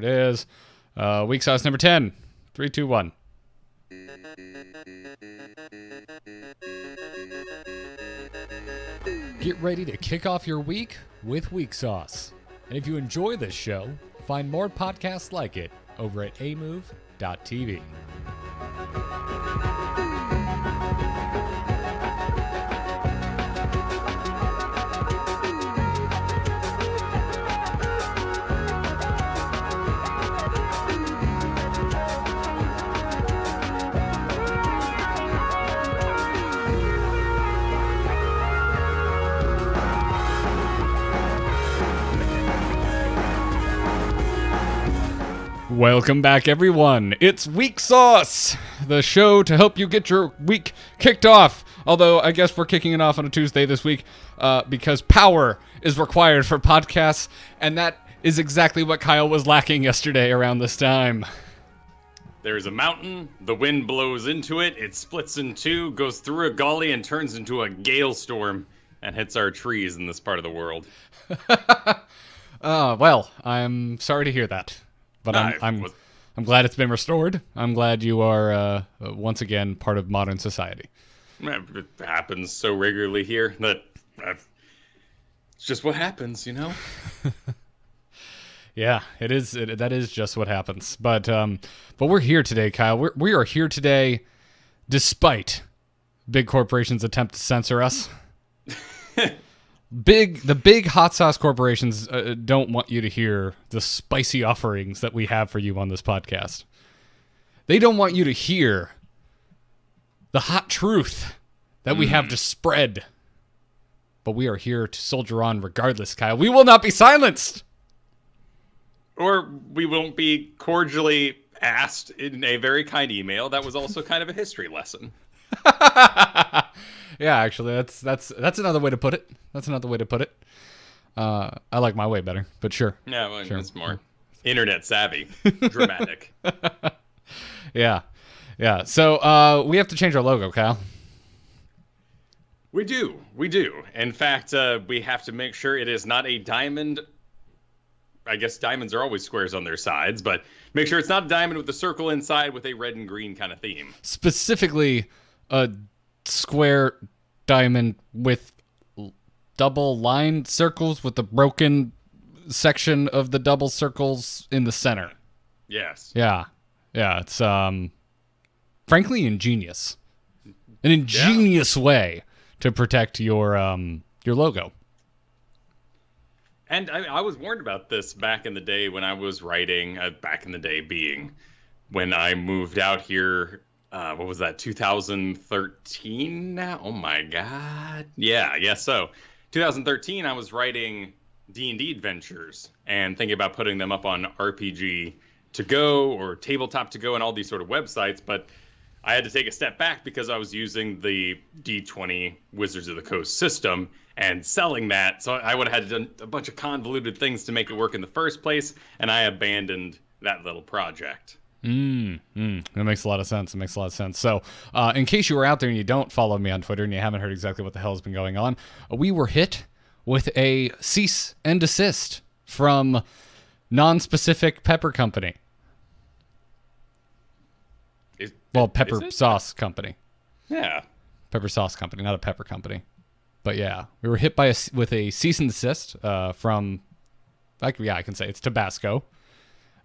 it is. Weeksauce number 10. 3, 2, 1. Get ready to kick off your week with Weeksauce. And if you enjoy this show, find more podcasts like it over at amove.tv. Welcome back, everyone. It's Weeksauce, the show to help you get your week kicked off. Although, I guess we're kicking it off on a Tuesday this week because power is required for podcasts, and that is exactly what Kyle was lacking yesterday around this time. There's a mountain, the wind blows into it, it splits in two, goes through a gully, and turns into a gale storm, and hits our trees in this part of the world. Well, I'm sorry to hear that. But I'm glad it's been restored. I'm glad you are once again part of modern society. It happens so regularly here that it's just what happens, you know? Yeah, it is. That is just what happens. But we're here today, Kyle. We are here today despite big corporations' attempt to censor us. The big hot sauce corporations don't want you to hear the spicy offerings that we have for you on this podcast. They don't want you to hear the hot truth that we have to spread. But we are here to soldier on regardless, Kyle. We will not be silenced. Or we won't be cordially asked in a very kind email. That was also kind of a history lesson. Yeah, actually, that's another way to put it. That's another way to put it. I like my way better, but sure. Yeah, well, sure. It's more internet savvy, dramatic. Yeah. So we have to change our logo, Kyle. We do. In fact, we have to make sure it is not a diamond. I guess diamonds are always squares on their sides, but make sure it's not a diamond with a circle inside with a red and green kind of theme. Specifically, a square diamond with double line circles with a broken section of the double circles in the center. Yes. Yeah, it's frankly ingenious. An ingenious way to protect your logo. And I was warned about this back in the day when I was writing, back in the day being when I moved out here. What was that, 2013 now? Oh my god. Yeah, so 2013 I was writing D&D adventures and thinking about putting them up on RPG to go or tabletop to go and all these sort of websites, but I had to take a step back because I was using the D20 Wizards of the Coast system and selling that, so I would have had to done a bunch of convoluted things to make it work in the first place, and I abandoned that little project. That makes a lot of sense. So, in case you were out there and you don't follow me on Twitter and you haven't heard exactly what the hell has been going on, we were hit with a cease and desist from non-specific pepper company. Pepper sauce company. Yeah. Pepper sauce company, not a pepper company. But yeah, we were hit with a cease and desist from, I can say it's Tabasco.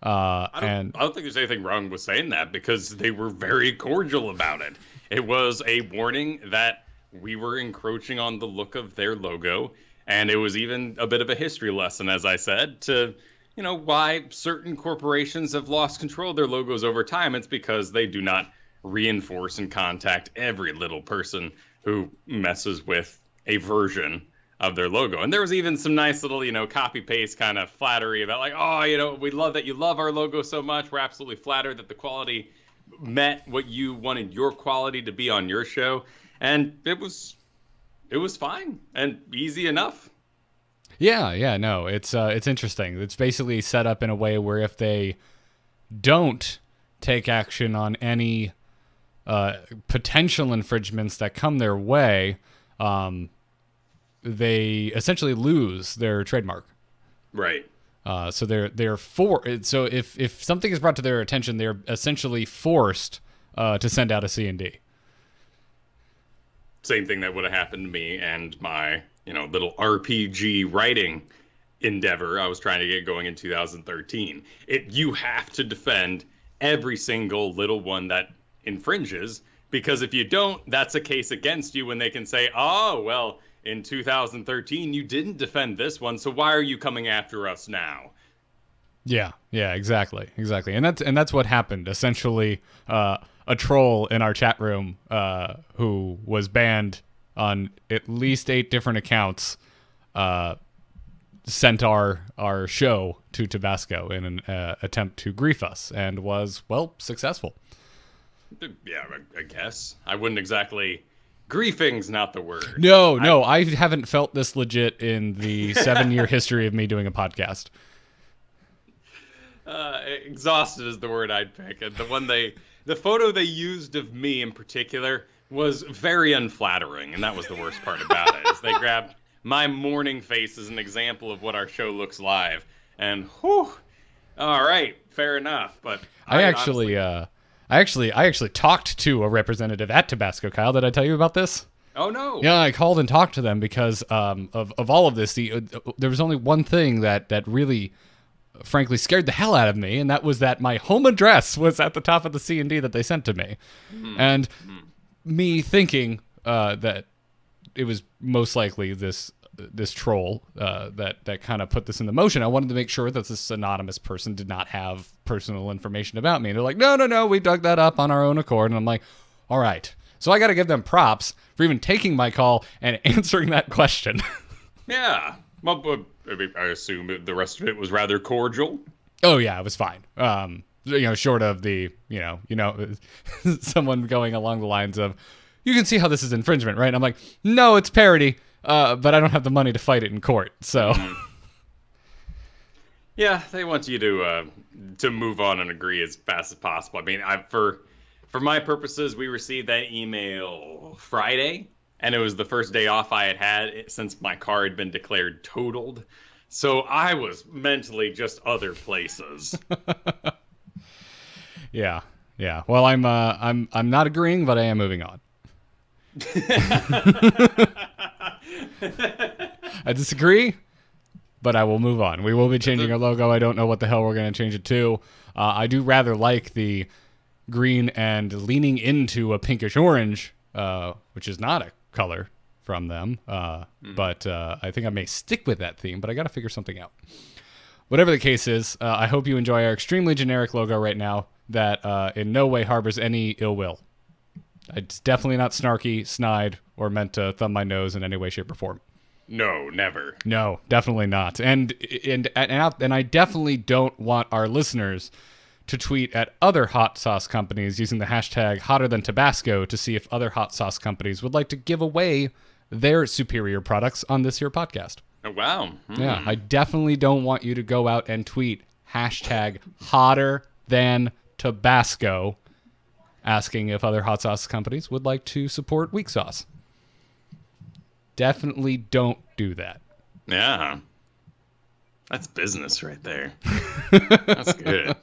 I don't think there's anything wrong with saying that because they were very cordial about it. It was a warning that we were encroaching on the look of their logo, and it was even a bit of a history lesson, as I said, to, why certain corporations have lost control of their logos over time. It's because they do not reinforce and contact every little person who messes with a version of their logo. And there was even some nice little, copy paste kind of flattery about like, we love that you love our logo so much. We're absolutely flattered that the quality met what you wanted your quality to be on your show. And it was fine and easy enough. Yeah, no, it's interesting. It's basically set up in a way where if they don't take action on any potential infringements that come their way, they essentially lose their trademark. Right. So so if something is brought to their attention, they're essentially forced to send out a C&D. Same thing that would have happened to me and my, little RPG writing endeavor I was trying to get going in 2013. You have to defend every single little one that infringes, because if you don't, that's a case against you when they can say, oh, well, in 2013 you didn't defend this one, so why are you coming after us now? Yeah, exactly. And that's what happened. Essentially, a troll in our chat room who was banned on at least 8 different accounts sent our show to Tabasco in an attempt to grief us, and was, well, successful. Yeah, I guess. I wouldn't exactly... Griefing's not the word. No, I haven't felt this legit in the 7-year history of me doing a podcast. Exhausted is the word I'd pick. And the photo they used of me in particular was very unflattering, and that was the worst part about it. Is they grabbed my morning face as an example of what our show looks live, and whew, all right, fair enough. But I actually talked to a representative at Tabasco, Kyle. Did I tell you about this? Oh, no. Yeah, I called and talked to them because of all of this. There was only one thing that really, frankly, scared the hell out of me, and that was that my home address was at the top of the C&D that they sent to me. And me thinking that it was most likely this troll that kind of put this into motion. I wanted to make sure that this anonymous person did not have personal information about me. And they're like, no, we dug that up on our own accord. And I'm like, all right. So I got to give them props for even taking my call and answering that question. Yeah. Well, I assume the rest of it was rather cordial. Oh, yeah, it was fine. Short of the, someone going along the lines of, you can see how this is infringement, right? And I'm like, no, it's parody. But I don't have the money to fight it in court, so. Yeah, they want you to move on and agree as fast as possible. I mean, for my purposes, we received that email Friday, and it was the first day off I had since my car had been declared totaled. So I was mentally just other places. Yeah. Well, I'm not agreeing, but I am moving on. I disagree, but I will move on. We will be changing our logo. I don't know what the hell we're going to change it to. I do rather like the green and leaning into a pinkish orange, which is not a color from them. But I think I may stick with that theme, but I got to figure something out. Whatever the case is, I hope you enjoy our extremely generic logo right now that in no way harbors any ill will. It's definitely not snarky, snide, or meant to thumb my nose in any way, shape, or form. No, never. No, definitely not. And I definitely don't want our listeners to tweet at other hot sauce companies using the hashtag #HotterThanTabasco to see if other hot sauce companies would like to give away their superior products on this here podcast. Oh, wow. Yeah, I definitely don't want you to go out and tweet hashtag #HotterThanTabasco asking if other hot sauce companies would like to support Weeksauce. Definitely don't do that. Yeah. That's business right there. That's good.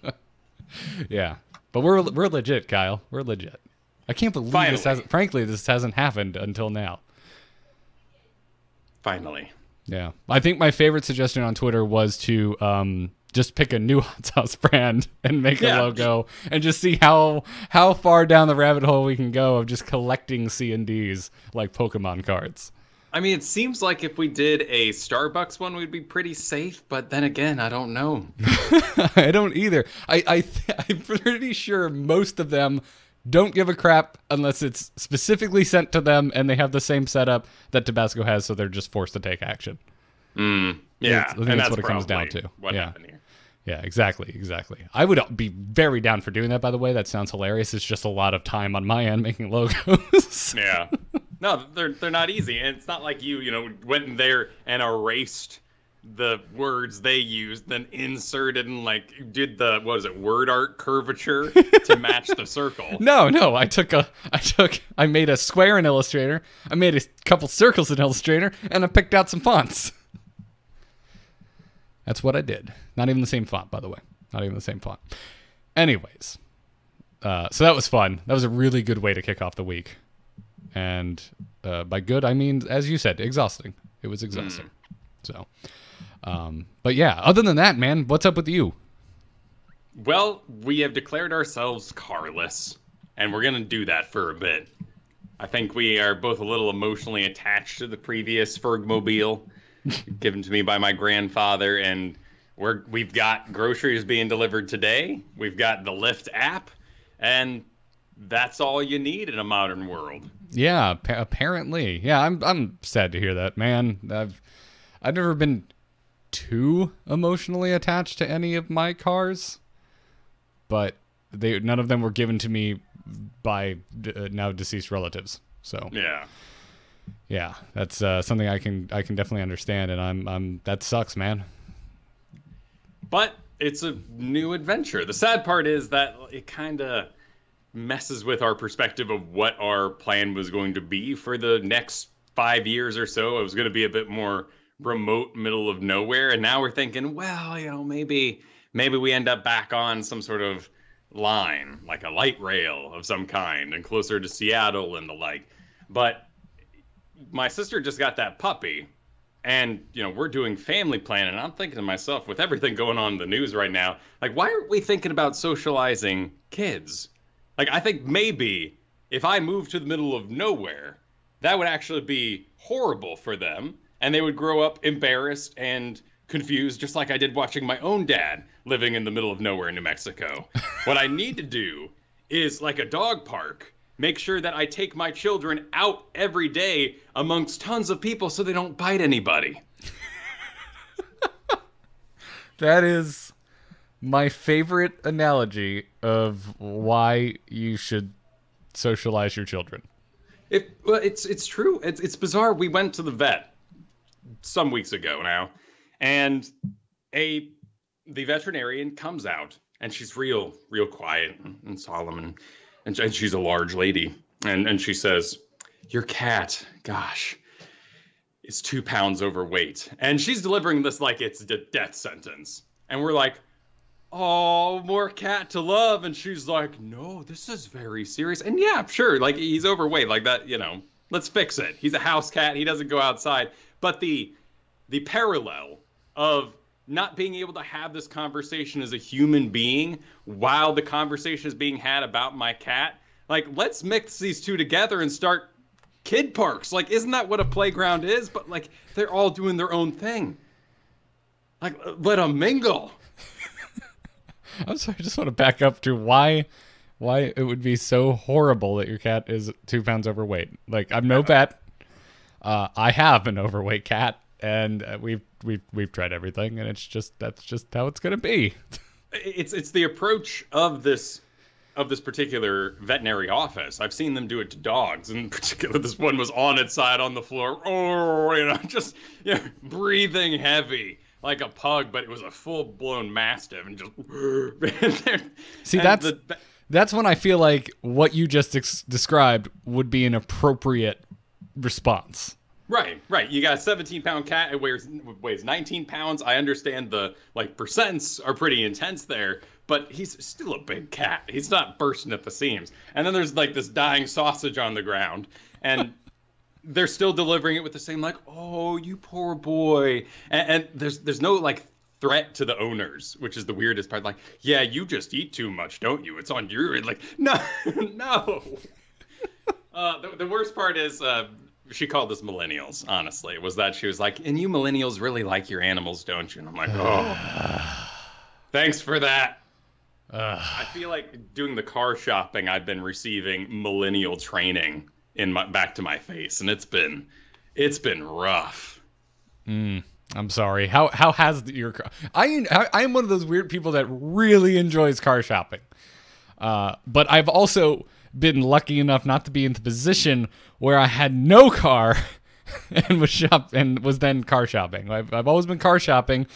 Yeah. But we're legit, Kyle. We're legit. I can't believe this hasn't happened until now. Finally. Yeah. I think my favorite suggestion on Twitter was to just pick a new hot sauce brand and make a logo and just see how far down the rabbit hole we can go of just collecting C&Ds like Pokemon cards. I mean, it seems like if we did a Starbucks one, we'd be pretty safe. But then again, I don't know. I don't either. I'm pretty sure most of them don't give a crap unless it's specifically sent to them and they have the same setup that Tabasco has, so they're just forced to take action. Yeah, I think that's what it comes down to. What happened here? Yeah, exactly. I would be very down for doing that, by the way. That sounds hilarious. It's just a lot of time on my end making logos. Yeah. No, they're not easy. And it's not like you went in there and erased the words they used, then inserted and did the word art curvature to match the circle. No, I made a square in Illustrator, I made a couple circles in Illustrator, and I picked out some fonts. That's what I did. Not even the same font, by the way. Not even the same font. Anyways, so that was fun. That was a really good way to kick off the week. And by good, I mean, as you said, exhausting. It was exhausting. So, but yeah, other than that, man, what's up with you? Well, we have declared ourselves carless, and we're going to do that for a bit. I think we are both a little emotionally attached to the previous Fergmobile given to me by my grandfather, and we've got groceries being delivered today. We've got the Lyft app, and that's all you need in a modern world. Yeah, apparently. Yeah, I'm sad to hear that, man. I've never been too emotionally attached to any of my cars, but none of them were given to me by now deceased relatives. So yeah, that's something I can definitely understand, and I'm that sucks, man. But it's a new adventure. The sad part is that it kind of messes with our perspective of what our plan was going to be for the next 5 years or so. It was going to be a bit more remote, middle of nowhere, and now we're thinking, well, maybe we end up back on some sort of line, like a light rail of some kind, and closer to Seattle and the like. But my sister just got that puppy, and we're doing family planning, and I'm thinking to myself, with everything going on in the news right now, like, why aren't we thinking about socializing kids? Like, I think maybe if I moved to the middle of nowhere, that would actually be horrible for them, and they would grow up embarrassed and confused, just like I did watching my own dad living in the middle of nowhere in New Mexico. What I need to do is, like a dog park, make sure that I take my children out every day amongst tons of people so they don't bite anybody. That is my favorite analogy of why you should socialize your children. It's true. It's bizarre. We went to the vet some weeks ago now, and the veterinarian comes out, and she's real quiet and solemn, and she's a large lady, and she says, "Your cat, gosh, is 2 pounds overweight," and she's delivering this like it's a death sentence, and we're like, "Oh, more cat to love," and she's like, "No, this is very serious." And yeah, sure, like, he's overweight, like that, let's fix it. He's a house cat. He doesn't go outside. But the parallel of not being able to have this conversation as a human being while the conversation is being had about my cat, like, let's mix these two together and start kid parks. Like, isn't that what a playground is? But, like, they're all doing their own thing. Like, let them mingle. I'm sorry, I just want to back up to why it would be so horrible that your cat is 2 pounds overweight. Like, I'm no vet. I have an overweight cat, and we've tried everything, and that's just how it's gonna be. It's the approach of this particular veterinary office. I've seen them do it to dogs, and in particular, this one was on its side on the floor, just breathing heavy like a pug, but it was a full-blown mastiff, and just see, that's when I feel like what you just described would be an appropriate response. Right. You got a 17-pound cat. It weighs 19 pounds. I understand the percents are pretty intense there, but he's still a big cat. He's not bursting at the seams. And then there's this dying sausage on the ground, and they're still delivering it with the same "Oh, you poor boy," and there's no threat to the owners, which is the weirdest part. Like, yeah, you just eat too much, don't you? It's on your no. The worst part is she called us millennials, honestly, was that she was like, "And you millennials really like your animals, don't you?" And I'm like, "Oh, thanks for that." I feel like doing the car shopping, I've been receiving millennial training back to my face, and it's been rough. I'm sorry. How has your car? I am one of those weird people that really enjoys car shopping, but I've also been lucky enough not to be in the position where I had no car and was then car shopping. I've always been car shopping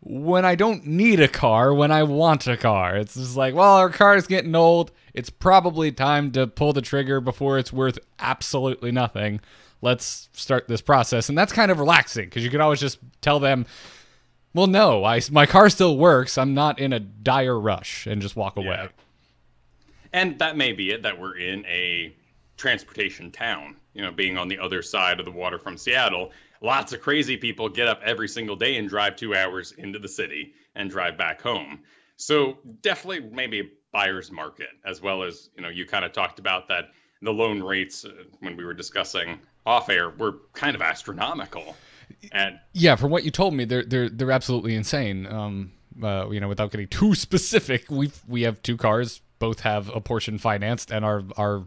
when I don't need a car, when I want a car. It's just like, well, our car is getting old. It's probably time to pull the trigger before it's worth absolutely nothing. Let's start this process. And that's kind of relaxing because you can always just tell them, Well, no, my car still works. I'm not in a dire rush and just walk away. Yeah. And that may be it, that we're in a transportation town, being on the other side of the water from Seattle. Lots of crazy people get up every single day and drive 2 hours into the city and drive back home. So definitely maybe a buyer's market, as well as, you kind of talked about that the loan rates when we were discussing off air were kind of astronomical. And yeah, from what you told me, they're absolutely insane. Without getting too specific, we have 2 cars, both have a portion financed, and our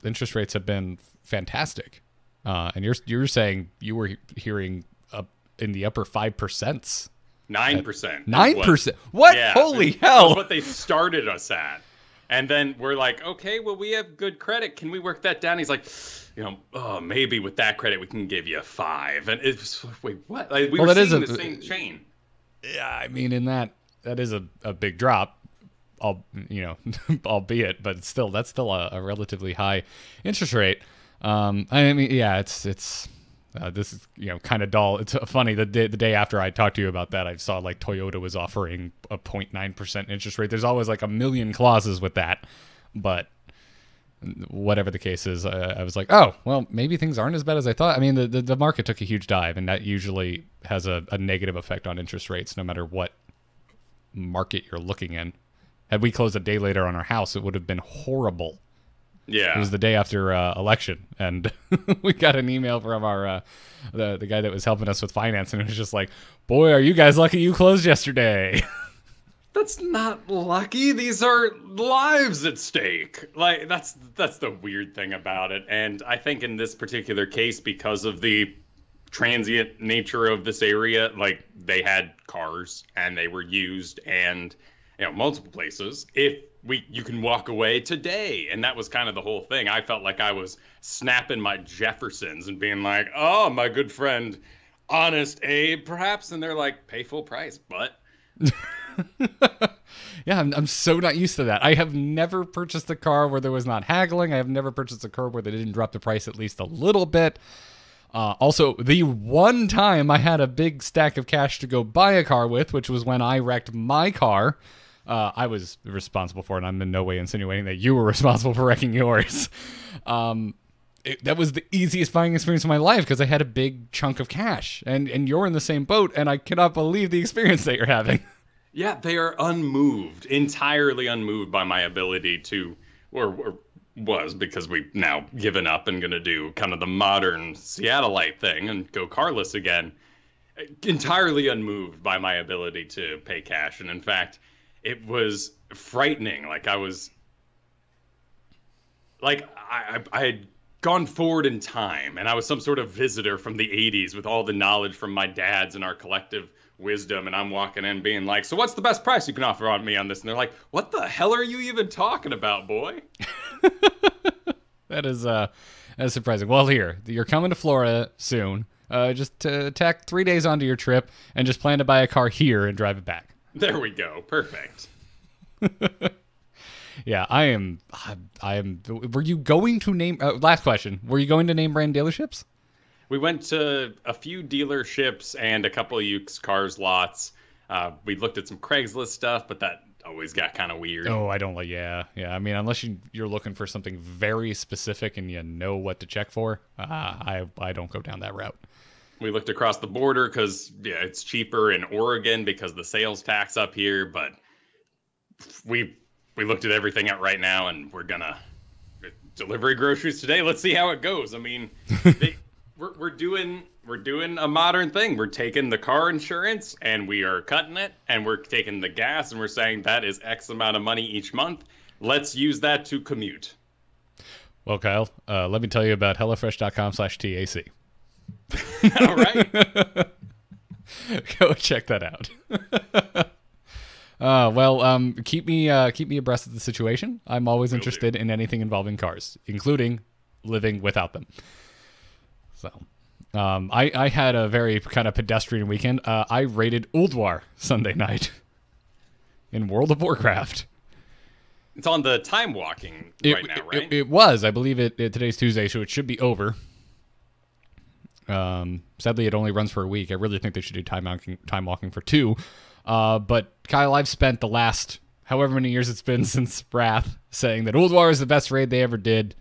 interest rates have been fantastic. And you're saying you were hearing up in the upper 5%. 9%. 9%. What? Yeah, Holy hell! That's what they started us at. And then we're like, okay, well, we have good credit. Can we work that down? He's like, maybe with that credit we can give you a 5. And it's wait, what? Like, we were seeing the same chain. Yeah, I mean, in that is a big drop. Albeit, but still, that's still a relatively high interest rate. I mean, yeah, it's this is kind of dull. It's funny the day after I talked to you about that, I saw like Toyota was offering a 0.9% interest rate. There's always like a million clauses with that, but whatever the case is, I was like, oh well, maybe things aren't as bad as I thought. I mean, the market took a huge dive, and that usually has a negative effect on interest rates, no matter what market you're looking in. Had we closed a day later on our house, it would have been horrible. Yeah, it was the day after election, and we got an email from our the guy that was helping us with finance, and it was just like, "Boy, are you guys lucky you closed yesterday." That's not lucky. These are lives at stake. Like that's the weird thing about it. And I think in this particular case, because of the transient nature of this area, like they had cars and they were used, and multiple places. You can walk away today. And that was kind of the whole thing. I felt like I was snapping my Jeffersons and being like, oh, my good friend, Honest Abe, perhaps. And they're like, pay full price, but. Yeah, I'm so not used to that. I have never purchased a car where there was not haggling. I have never purchased a car where they didn't drop the price at least a little bit. Also, the one time I had a big stack of cash to go buy a car with, which was when I wrecked my car. I was responsible for it, and I'm in no way insinuating that you were responsible for wrecking yours. That was the easiest buying experience of my life because I had a big chunk of cash, and you're in the same boat, and I cannot believe the experience that you're having. Yeah, they are unmoved, entirely unmoved by my ability to, or was, because we've now given up and going to do kind of the modern Seattleite thing and go carless again. Entirely unmoved by my ability to pay cash, and in fact, it was frightening. Like I had gone forward in time, and I was some sort of visitor from the 80s with all the knowledge from my dads and our collective wisdom, and I'm walking in being like, so what's the best price you can offer on me on this? And they're like, what the hell are you even talking about, boy? That is surprising. Well, here, you're coming to Florida soon. Just tack 3 days onto your trip and just plan to buy a car here and drive it back. There we go. Perfect. Yeah, I am. Were you going to name? Last question. Were you going to name brand dealerships? We went to a few dealerships and a couple of used cars lots. We looked at some Craigslist stuff, but that always got kind of weird. Oh, I don't like. Yeah. I mean, unless you're looking for something very specific and you know what to check for, I don't go down that route. We looked across the border because it's cheaper in Oregon because of the sales tax up here. But we looked at everything out right now, and we're gonna delivery groceries today. Let's see how it goes. I mean, we're doing a modern thing. We're taking the car insurance and we are cutting it, and we're taking the gas and we're saying that is X amount of money each month. Let's use that to commute. Well, Kyle, let me tell you about HelloFresh.com/TAC. All right. Go check that out. Keep me abreast of the situation. I'm always interested in anything involving cars, including living without them. So, I had a very kind of pedestrian weekend. I raided Ulduar Sunday night in World of Warcraft. It's on the time walking right now, right? It was. I believe today's Tuesday, so it should be over. Sadly, it only runs for a week. I really think they should do time walking for 2. But Kyle, I've spent the last however many years it's been since Wrath saying that Ulduar is the best raid they ever did.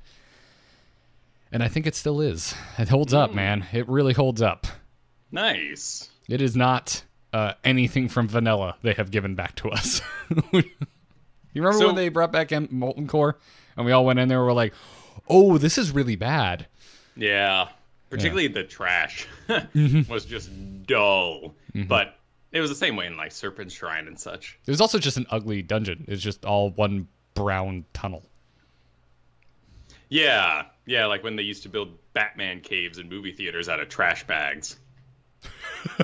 And I think it still is. It holds up, man. It really holds up. Nice. It is not anything from vanilla they have given back to us. You remember when they brought back Molten Core? And we all went in there and were like, oh, this is really bad. Yeah. Particularly the trash was just dull. But it was the same way in like Serpent Shrine and such. It was also just an ugly dungeon. It's just all one brown tunnel. Yeah. Yeah, like when they used to build Batman caves in movie theaters out of trash bags.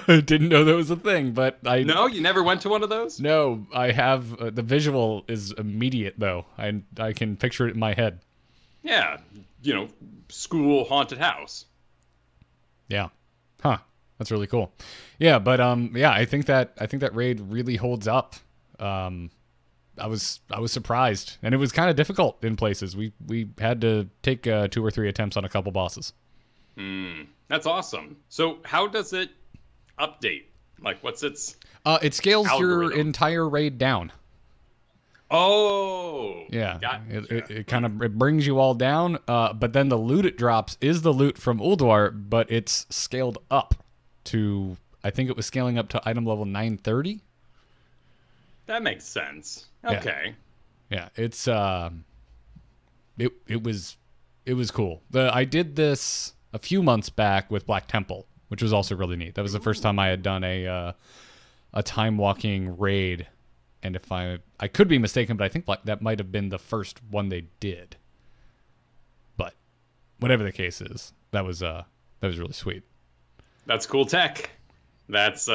I didn't know that was a thing, but No, you never went to one of those? No, I have. The visual is immediate, though. I can picture it in my head. Yeah, school haunted house. Yeah. Huh. That's really cool. Yeah, but I think that raid really holds up. I was surprised, and it was kind of difficult in places. We had to take 2 or 3 attempts on a couple bosses. That's awesome. So how does it update? Like, what's its it scales algorithm? Your entire raid down. Oh, yeah. Gotcha. It kind of brings you all down. But then the loot it drops is the loot from Ulduar, but it's scaled up to, I think it was scaling up to item level 930. That makes sense. Okay. Yeah, it's it was cool. I did this a few months back with Black Temple, which was also really neat. That was the first time I had done a time walking raid, and if I could be mistaken, but I think that might have been the first one they did. But whatever the case is, that was really sweet. That's cool tech. That's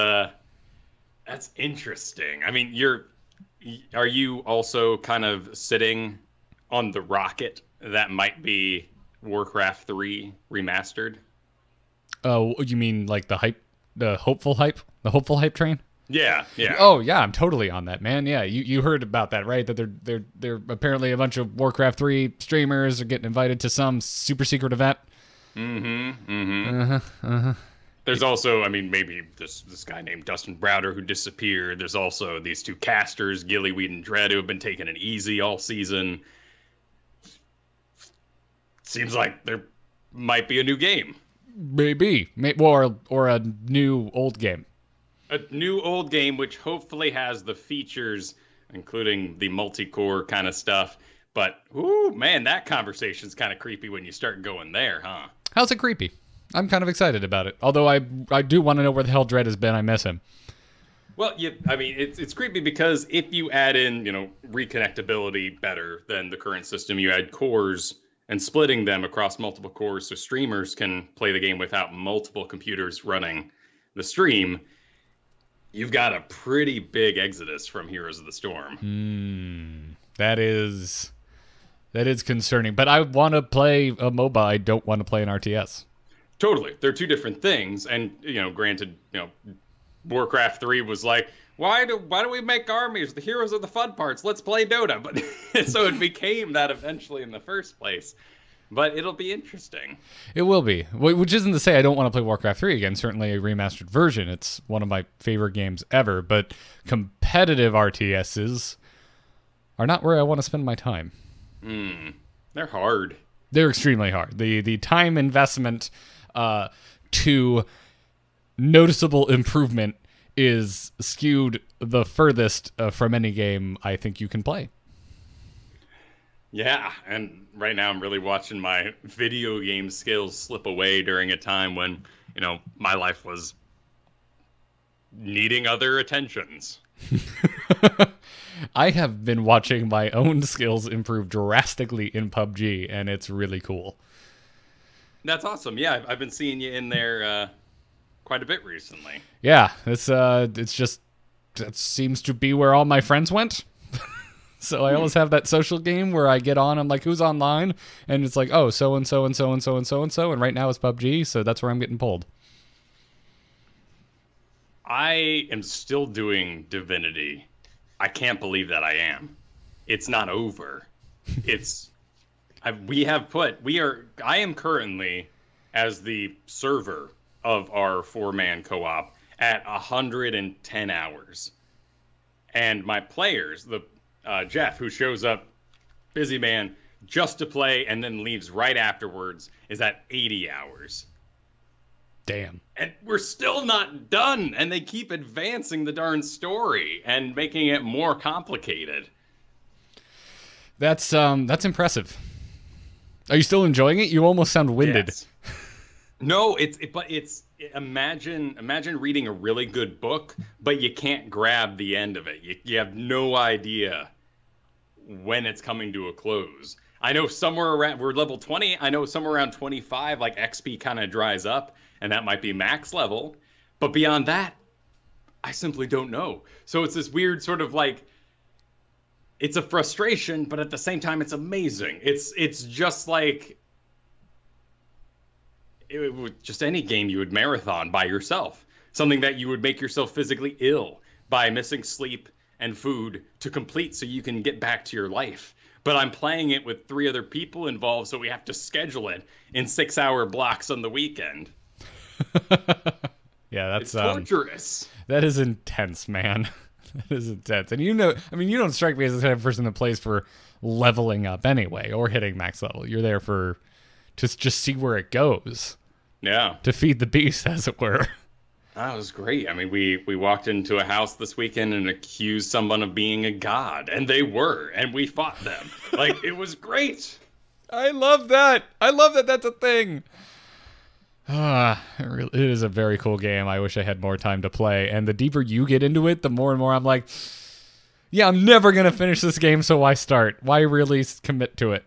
interesting. I mean, are you also kind of sitting on the rocket that might be Warcraft 3 remastered? Oh, you mean like the hopeful hype train? Yeah. Oh yeah, I'm totally on that, man. Yeah, you heard about that, right? That they're apparently a bunch of Warcraft 3 streamers are getting invited to some super secret event. There's also, I mean, maybe this guy named Dustin Browder who disappeared. There's also these 2 casters, Gillyweed and Dread, who have been taking it easy all season. Seems like there might be a new game. Maybe. Or a new old game. A new old game, which hopefully has the features, including the multi-core kind of stuff. But, ooh, man, that conversation's kind of creepy when you start going there, huh? How's it creepy? I'm kind of excited about it. Although I do want to know where the hell Dredd has been. I miss him. Well, I mean, it's creepy because if you add in, reconnectability better than the current system, you add cores and splitting them across multiple cores so streamers can play the game without multiple computers running the stream, you've got a pretty big exodus from Heroes of the Storm. That is concerning. But I want to play a MOBA. I don't want to play an RTS. Totally. They're 2 different things. And, granted, Warcraft 3 was like, why do we make armies? The heroes are the fun parts. Let's play Dota. But so it became that eventually in the first place. But it'll be interesting. It will be. Which isn't to say I don't want to play Warcraft 3 again. Certainly a remastered version. It's one of my favorite games ever. But competitive RTSs are not where I want to spend my time. They're hard. They're extremely hard. The time investment to noticeable improvement is skewed the furthest from any game I think you can play. Yeah, and right now I'm really watching my video game skills slip away during a time when, my life was needing other attentions. I have been watching my own skills improve drastically in PUBG, and it's really cool. That's awesome. Yeah, I've been seeing you in there quite a bit recently. Yeah, it's just, that seems to be where all my friends went. So I always have that social game where I get on, I'm like, who's online? And it's like, oh, so-and-so and so-and-so and so-and-so, and right now it's PUBG, so that's where I'm getting pulled. I am still doing Divinity. I can't believe that I am. It's not over. I am currently as the server of our 4-man co-op at 110 hours. And my players, Jeff, who shows up, busy man, just to play and then leaves right afterwards, is at 80 hours. Damn. And we're still not done, and they keep advancing the darn story and making it more complicated. That's impressive. Are you still enjoying it? You almost sound winded. Yes. No, imagine reading a really good book, but you can't grab the end of it. You have no idea when it's coming to a close. I know somewhere around, we're level 20, I know somewhere around 25, like XP kind of dries up, and that might be max level. But beyond that, I simply don't know. So it's this weird sort of like, it's a frustration, but at the same time, it's amazing. It's just like, just any game you would marathon by yourself. Something that you would make yourself physically ill by missing sleep and food to complete so you can get back to your life. But I'm playing it with 3 other people involved, so we have to schedule it in 6-hour blocks on the weekend. Yeah, that's torturous. That is intense, man. That is intense. And you don't strike me as the kind of person that plays for leveling up anyway or hitting max level. You're there to just see where it goes. Yeah. To feed the beast, as it were. That was great. I mean, we walked into a house this weekend and accused someone of being a god, and they were, and we fought them. Like, it was great. I love that. I love that that's a thing. It is a very cool game. I wish I had more time to play. And the deeper you get into it, the more and more I'm like, yeah, I'm never going to finish this game, so why start? Why really commit to it?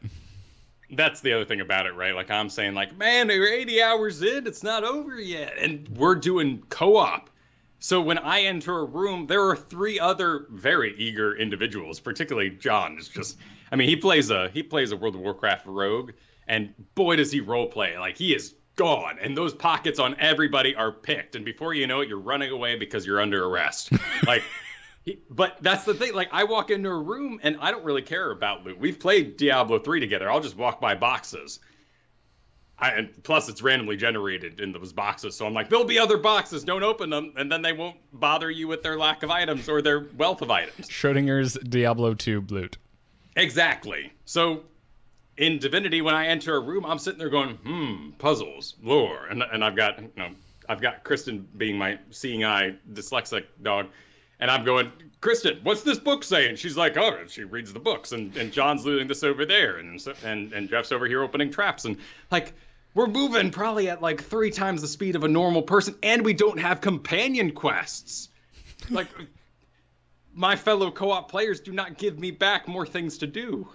That's the other thing about it, right? Like I'm saying, like, man, we're 80 hours in, it's not over yet. And we're doing co-op. So when I enter a room, there are 3 other very eager individuals, particularly John. Is just, I mean, he plays a World of Warcraft rogue, and boy, does he role play. Like, he is gone, and those pockets on everybody are picked. And before you know it, you're running away because you're under arrest. Like, but that's the thing. Like, I walk into a room and I don't really care about loot. We've played Diablo 3 together. I'll just walk by boxes. And plus, it's randomly generated in those boxes. So I'm like, there'll be other boxes. Don't open them. And then they won't bother you with their lack of items or their wealth of items. Schrodinger's Diablo 2 loot. Exactly. So in Divinity, when I enter a room, I'm sitting there going, puzzles, lore. And I've got Kristen being my seeing eye dyslexic dog. And I'm going, Kristen, what's this book saying? She's like, oh, she reads the books. And John's looting this over there. And Jeff's over here opening traps. And like, we're moving probably at like 3 times the speed of a normal person. And we don't have companion quests. Like, my fellow co-op players do not give me back more things to do.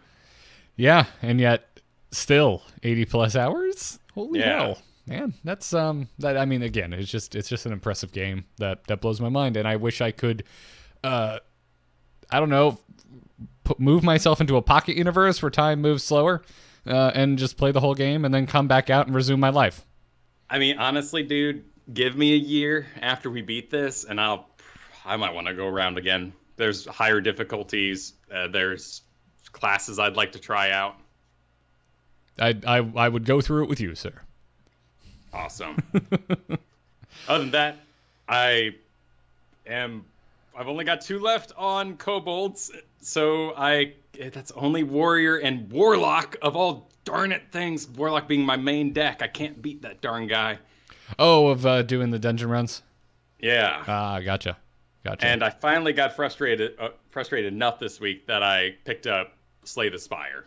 Yeah, and yet still 80 plus hours? Holy hell. Man, that's that. I mean, again, it's just an impressive game that blows my mind, and I wish I could, I don't know, move myself into a pocket universe where time moves slower, and just play the whole game, and then come back out and resume my life. I mean, honestly, dude, give me a year after we beat this, and I might want to go around again. There's higher difficulties. There's classes I'd like to try out. I would go through it with you, sir. Awesome. Other than that, I've only got 2 left on kobolds, so that's only warrior and warlock of all darn it things. Warlock being my main deck. I can't beat that darn guy. Oh, of doing the dungeon runs? Yeah. Gotcha. And I finally got frustrated enough this week that I picked up Slay the Spire.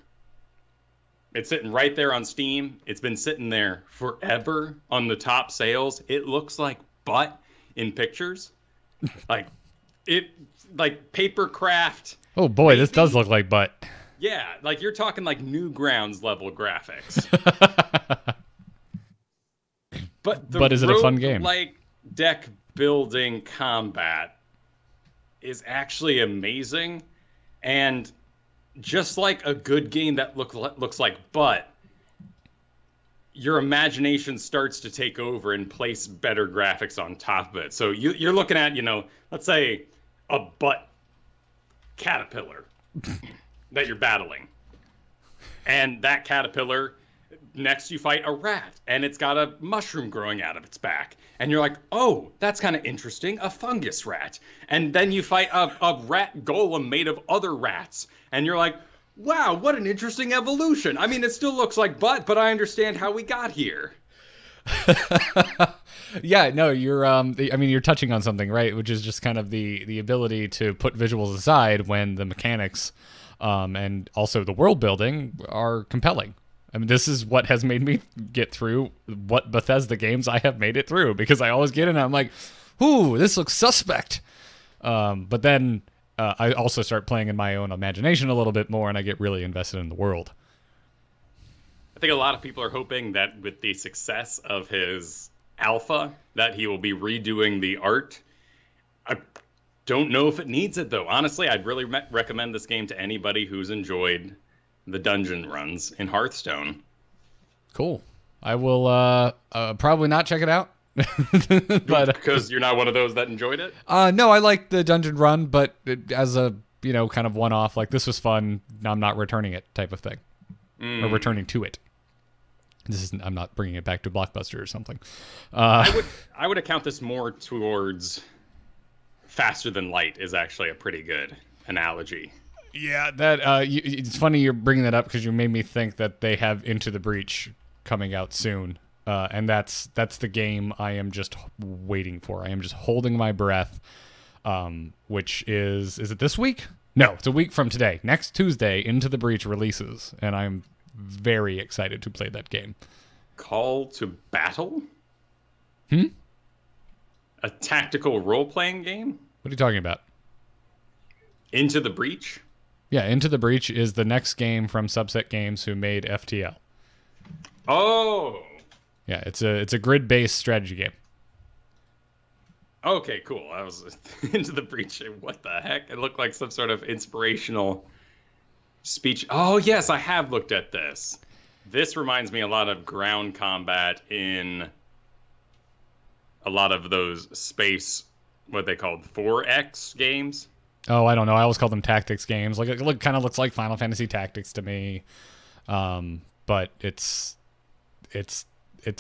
It's sitting right there on Steam. It's been sitting there forever on the top sales. It looks like butt in pictures. Like paper craft. Oh boy, maybe. This does look like butt. Yeah, like you're talking like Newgrounds level graphics. But is it a fun game? Like deck building combat is actually amazing, and just like a good game that looks like butt, your imagination starts to take over and place better graphics on top of it. So you're looking at, let's say a butt caterpillar that you're battling. And that caterpillar next you fight a rat, and it's got a mushroom growing out of its back. And you're like, oh, that's kind of interesting, a fungus rat. And then you fight a rat golem made of other rats. And you're like, wow, what an interesting evolution. I mean, it still looks like butt, but I understand how we got here. Yeah, no, you're touching on something, right? Which is just kind of the ability to put visuals aside when the mechanics and also the world building are compelling. I mean, this is what has made me get through what Bethesda games I have made it through, because I always get in and I'm like, ooh, this looks suspect. But then I also start playing in my own imagination a little bit more, and I get really invested in the world. I think a lot of people are hoping that with the success of his alpha, that he will be redoing the art. I don't know if it needs it, though. Honestly, I'd really recommend this game to anybody who's enjoyed the dungeon runs in Hearthstone. Cool. I will probably not check it out. But because you're not one of those that enjoyed it? No, I like the dungeon run, but as a, kind of one-off, like, this was fun, I'm not returning it type of thing. Or returning to it. I'm not bringing it back to Blockbuster or something. I would account this more towards Faster Than Light is actually a pretty good analogy. Yeah, it's funny you're bringing that up because you made me think that they have Into the Breach coming out soon, and that's the game I am just waiting for. I am just holding my breath. Which is it this week? No, it's a week from today. Next Tuesday, Into the Breach releases, and I'm very excited to play that game. Call to Battle? A tactical role-playing game? What are you talking about? Into the Breach? Yeah, Into the Breach is the next game from Subset Games, who made FTL. Oh! Yeah, it's a grid-based strategy game. Okay, cool. I was Into the Breach. What the heck? It looked like some sort of inspirational speech. Oh, yes, I have looked at this. This reminds me a lot of ground combat in a lot of those space, what they called 4X games. Oh, I don't know. I always call them tactics games. Like, it kind of looks like Final Fantasy Tactics to me. But it's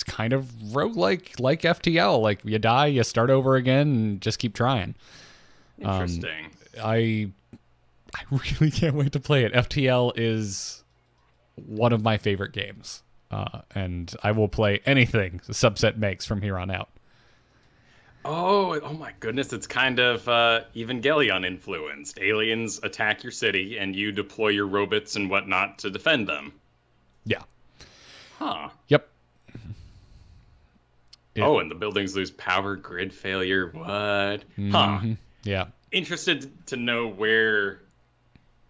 kind of roguelike, like FTL. Like, you die, you start over again, and just keep trying. Interesting. I really can't wait to play it. FTL is one of my favorite games. And I will play anything the Subset makes from here on out. Oh my goodness. It's kind of Evangelion influenced. Aliens attack your city, and you deploy your robots and whatnot to defend them. Yeah. Huh. Yep. Oh, and the buildings lose power, grid failure. What? Mm-hmm. Huh. Yeah. Interested to know where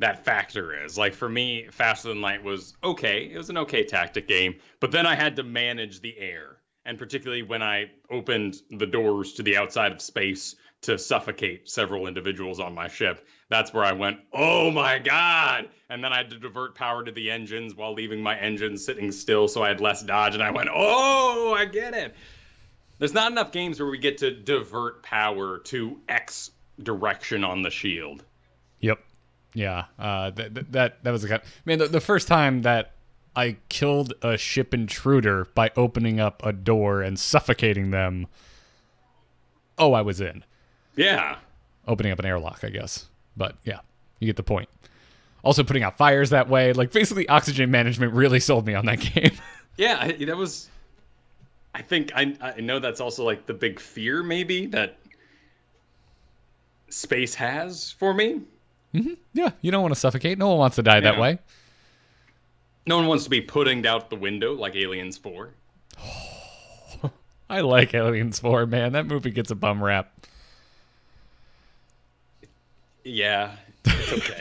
that factor is. Like, for me, Faster Than Light was okay. It was an okay tactic game, but then I had to manage the air. And particularly when I opened the doors to the outside of space to suffocate several individuals on my ship, that's where I went, oh my God! And then I had to divert power to the engines while leaving my engines sitting still so I had less dodge, and I went, oh, I get it! There's not enough games where we get to divert power to X direction on the shield. Yep. Yeah. That was a man. The first time that I killed a ship intruder by opening up a door and suffocating them. Oh, I was in. Yeah. Opening up an airlock, I guess. But yeah, you get the point. Also putting out fires that way. Like, basically, oxygen management really sold me on that game. Yeah, that was... I think I know that's also like the big fear maybe that space has for me. Mm-hmm. Yeah, you don't want to suffocate. No one wants to die that way. No one wants to be putting out the window like Aliens 4. I like Aliens 4, man. That movie gets a bum rap. Yeah, it's okay.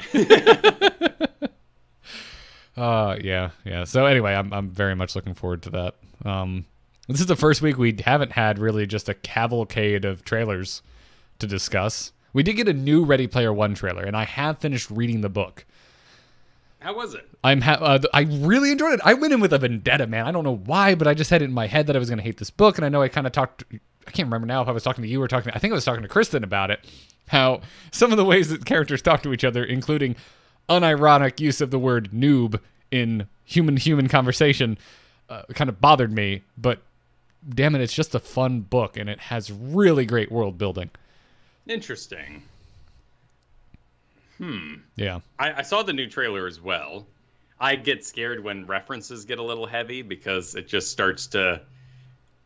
Yeah. So anyway, I'm very much looking forward to that. This is the first week we haven't had really just a cavalcade of trailers to discuss. We did get a new Ready Player One trailer, and I have finished reading the book. How was it? I really enjoyed it. I went in with a vendetta, man. I don't know why, but I just had it in my head that I was going to hate this book, and I know I kind of talked... I can't remember now if I was talking to you or I think I was talking to Kristen about it. How some of the ways that characters talk to each other, including unironic use of the word noob in human-human conversation, kind of bothered me, but damn it, it's just a fun book, and it has really great world building. Interesting. Yeah. I saw the new trailer as well. I get scared when references get a little heavy because it just starts to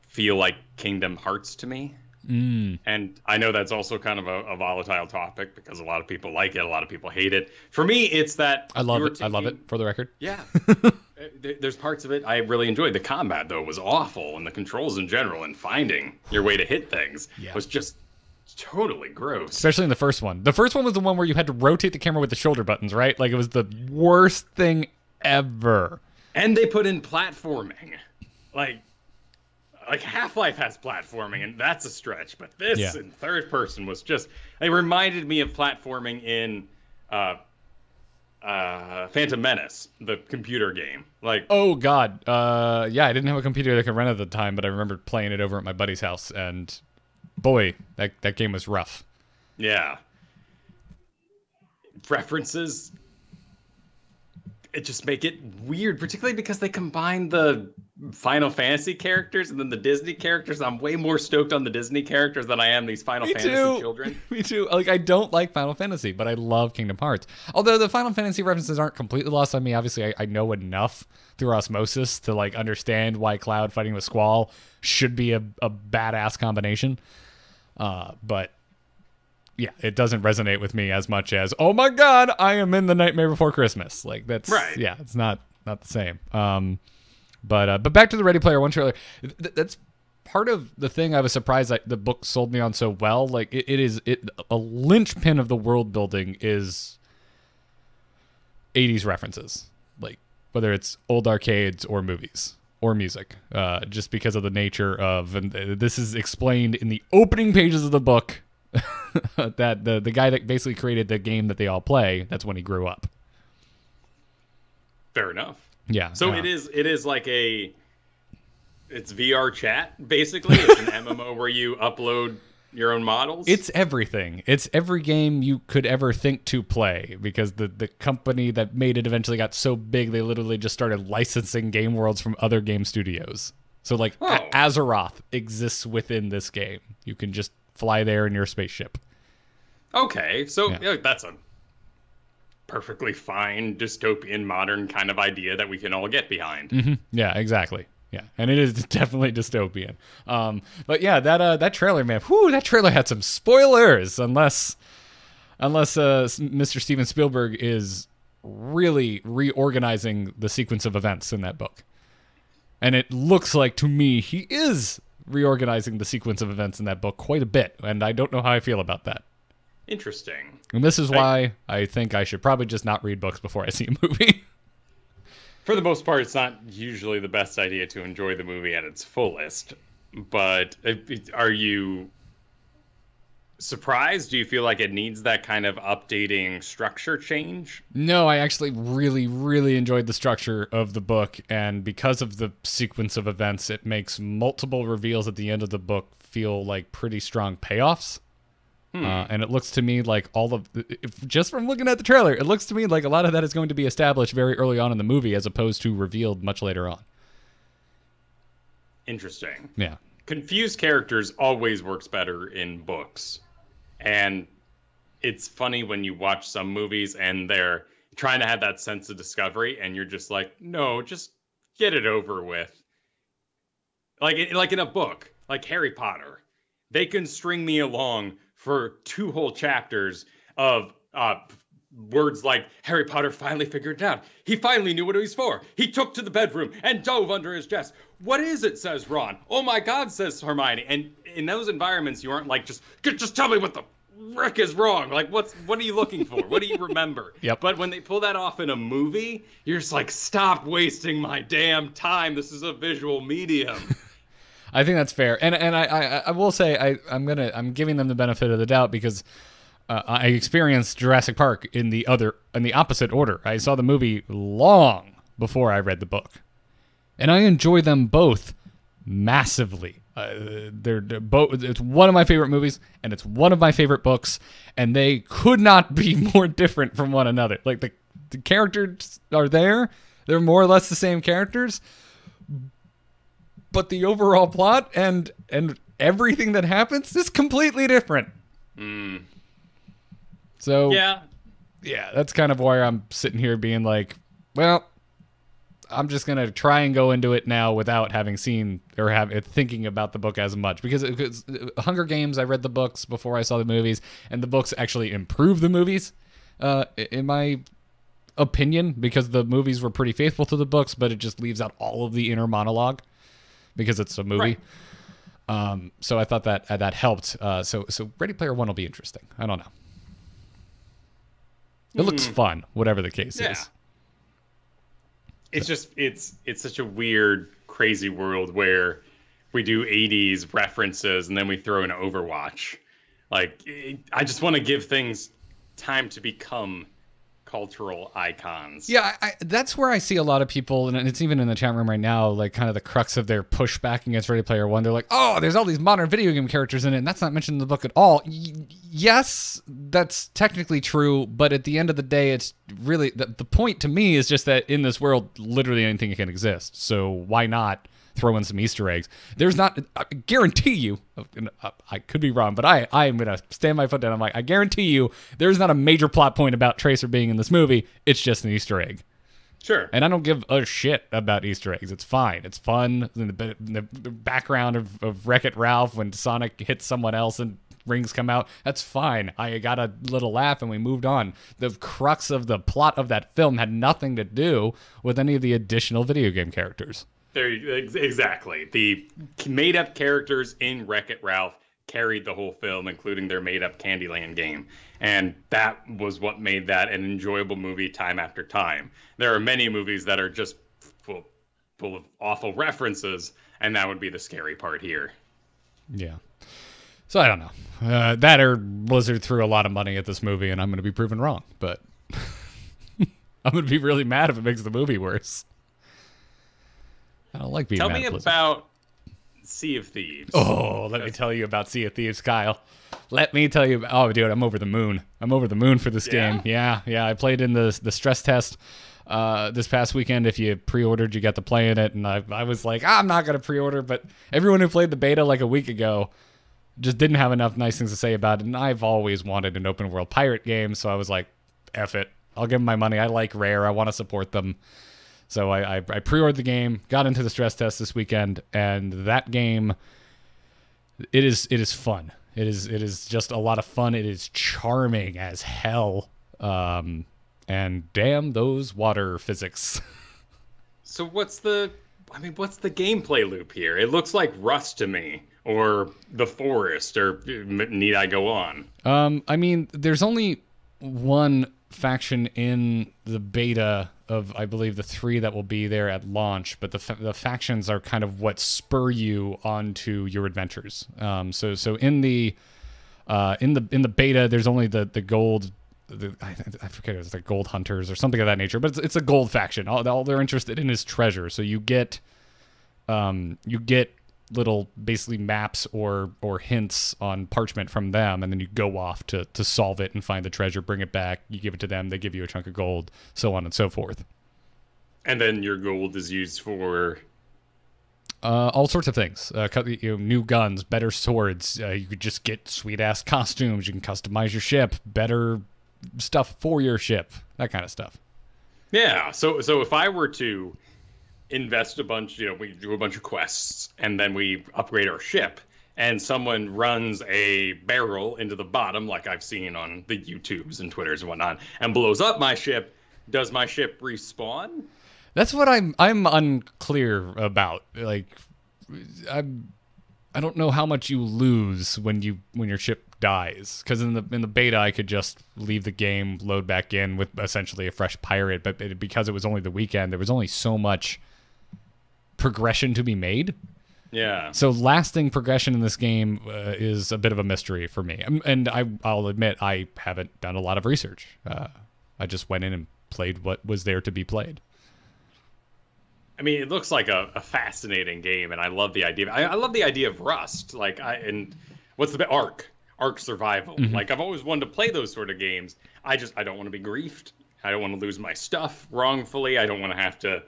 feel like Kingdom Hearts to me. And I know that's also kind of a volatile topic because a lot of people like it, a lot of people hate it. For me, it's that I love it. I love it, for the record. Yeah. There's parts of it I really enjoyed. The combat, though, was awful, and the controls in general and finding your way to hit things was just totally gross. Especially in the first one. The first one was the one where you had to rotate the camera with the shoulder buttons, right? Like, it was the worst thing ever. And they put in platforming. Like Half-Life has platforming, and that's a stretch. But this in third person was just... It reminded me of platforming in Phantom Menace, the computer game. Like, oh, God. Yeah, I didn't have a computer that could run at the time, but I remember playing it over at my buddy's house, and boy, that game was rough. Yeah. References... It just make it weird, particularly because they combine the Final Fantasy characters and then the Disney characters. I'm way more stoked on the Disney characters than I am these Final Fantasy children. Me too. Like, I don't like Final Fantasy, but I love Kingdom Hearts. Although the Final Fantasy references aren't completely lost on me. Obviously, I know enough through osmosis to like understand why Cloud fighting with Squall should be a badass combination. But yeah, it doesn't resonate with me as much as, oh my God, I am in the Nightmare Before Christmas. Like, that's right. Yeah, it's not the same. But back to the Ready Player One trailer. That's part of the thing I was surprised that the book sold me on so well. Like, a linchpin of the world building is 80s references, like whether it's old arcades or movies or music, just because of the nature of, and this is explained in the opening pages of the book. That the guy that basically created the game that they all play, that's when he grew up. Fair enough. Yeah. So it is like it's VR chat, basically. It's an MMO where you upload your own models. It's everything. It's every game you could ever think to play, because the company that made it eventually got so big they literally just started licensing game worlds from other game studios. So like Azeroth exists within this game. You can just fly there in your spaceship. Okay, so that's a perfectly fine dystopian modern kind of idea that we can all get behind. Mm-hmm. Yeah, exactly. Yeah, and it is definitely dystopian. But yeah, that trailer, man, that trailer had some spoilers. Unless Mr. Steven Spielberg is really reorganizing the sequence of events in that book, and it looks like to me he is reorganizing the sequence of events in that book quite a bit, and I don't know how I feel about that. Interesting. And this is why I think I should probably just not read books before I see a movie. For the most part, it's not usually the best idea to enjoy the movie at its fullest, but are you surprised? Do you feel like it needs that kind of updating structure change? No, I actually really, really enjoyed the structure of the book, and because of the sequence of events, it makes multiple reveals at the end of the book feel like pretty strong payoffs. And it looks to me like just from looking at the trailer, it looks to me like a lot of that is going to be established very early on in the movie as opposed to revealed much later on. Interesting. Yeah. Confused characters always works better in books. And it's funny when you watch some movies and they're trying to have that sense of discovery and you're just like, no, just get it over with. Like in a book, like Harry Potter, they can string me along for 2 whole chapters of words like Harry Potter finally figured it out. He finally knew what it was for. He took to the bedroom and dove under his desk. What is it, says Ron. Oh my God, says Hermione. And in those environments, you aren't like, just tell me what the frick is wrong. Like, what are you looking for? What do you remember? Yep. But when they pull that off in a movie, you're just like, stop wasting my damn time. This is a visual medium. I think that's fair, and I will say I'm giving them the benefit of the doubt because I experienced Jurassic Park in the opposite order. I saw the movie long before I read the book, and I enjoy them both massively. They're both. It's one of my favorite movies, and it's one of my favorite books, and they could not be more different from one another. Like the characters are there; they're more or less the same characters. but the overall plot and everything that happens is completely different. So yeah, that's kind of why I'm sitting here being like, well, I'm just gonna try and go into it now without having seen or thinking about the book as much, because Hunger Games, I read the books before I saw the movies, and the books actually improve the movies, in my opinion, because the movies were pretty faithful to the books, but it just leaves out all of the inner monologue because it's a movie. Right. So I thought that helped. So Ready Player One will be interesting. I don't know. It looks fun, whatever the case is. It's just it's such a weird, crazy world where we do 80s references and then we throw in Overwatch. Like, I just want to give things time to become cultural icons. Yeah, that's where I see a lot of people, and it's even in the chat room right now, like kind of the crux of their pushback against Ready Player One. They're like, oh, there's all these modern video game characters in it, and that's not mentioned in the book at all. Yes, that's technically true, but at the end of the day, it's really, the point to me is just that in this world, literally anything can exist. So why not throw in some Easter eggs? There's not, I guarantee you, I could be wrong, but I am going to stand my foot down. I'm like, I guarantee you there's not a major plot point about Tracer being in this movie. It's just an Easter egg. Sure. And I don't give a shit about Easter eggs. It's fine. It's fun. In the background of Wreck-It Ralph when Sonic hits someone else and rings come out, that's fine. I got a little laugh and we moved on. The crux of the plot of that film had nothing to do with any of the additional video game characters. Exactly. The made-up characters in Wreck-It Ralph carried the whole film, including their made-up Candyland game. And that was what made that an enjoyable movie time after time. There are many movies that are just full of awful references, and that would be the scary part here. Yeah. So I don't know. That or Blizzard threw a lot of money at this movie, and I'm going to be proven wrong. But I'm going to be really mad if it makes the movie worse. I don't like being mad. Tell me about Sea of Thieves. Oh, let me tell you about Sea of Thieves, Kyle. Let me tell you. Oh, dude, I'm over the moon. I'm over the moon for this game. Yeah. I played in the stress test this past weekend. If you pre-ordered, you got to play in it. And I was like, I'm not going to pre-order. But everyone who played the beta like a week ago just didn't have enough nice things to say about it. And I've always wanted an open world pirate game. So I was like, F it. I'll give them my money. I like Rare. I want to support them. So I pre-ordered the game, got into the stress test this weekend, and that game, it is fun. It is just a lot of fun. It is charming as hell, and damn those water physics. So what's the gameplay loop here? It looks like Rust to me, or The Forest, or need I go on? I mean, there's only one faction in the beta of, I believe, the 3 that will be there at launch, but the factions are kind of what spur you onto your adventures. So in the beta, there's only the gold. I forget, it was like gold hunters or something of that nature, but it's a gold faction. All they're interested in is treasure. So you get little basically maps or hints on parchment from them, and then you go off to solve it and find the treasure, bring it back, you give it to them, they give you a chunk of gold, so on and so forth. And then your gold is used for all sorts of things. New guns, better swords, you could just get sweet ass costumes, you can customize your ship, better stuff for your ship, that kind of stuff. Yeah, so if I were to invest a bunch, we do a bunch of quests, and then we upgrade our ship, and someone runs a barrel into the bottom, like I've seen on the YouTubes and Twitters and whatnot, and blows up my ship, does my ship respawn? That's what I'm unclear about. Like, I don't know how much you lose when your ship dies, because in the beta I could just leave the game, load back in with essentially a fresh pirate, but because it was only the weekend, there was only so much progression to be made. Yeah. So lasting progression in this game is a bit of a mystery for me. And I'll admit I haven't done a lot of research. I just went in and played what was there to be played. I mean, it looks like a fascinating game, and I love the idea. I love the idea of Rust. And what's the Ark Survival? Mm-hmm. Like, I've always wanted to play those sort of games. I don't want to be griefed. I don't want to lose my stuff wrongfully. I don't want to have to.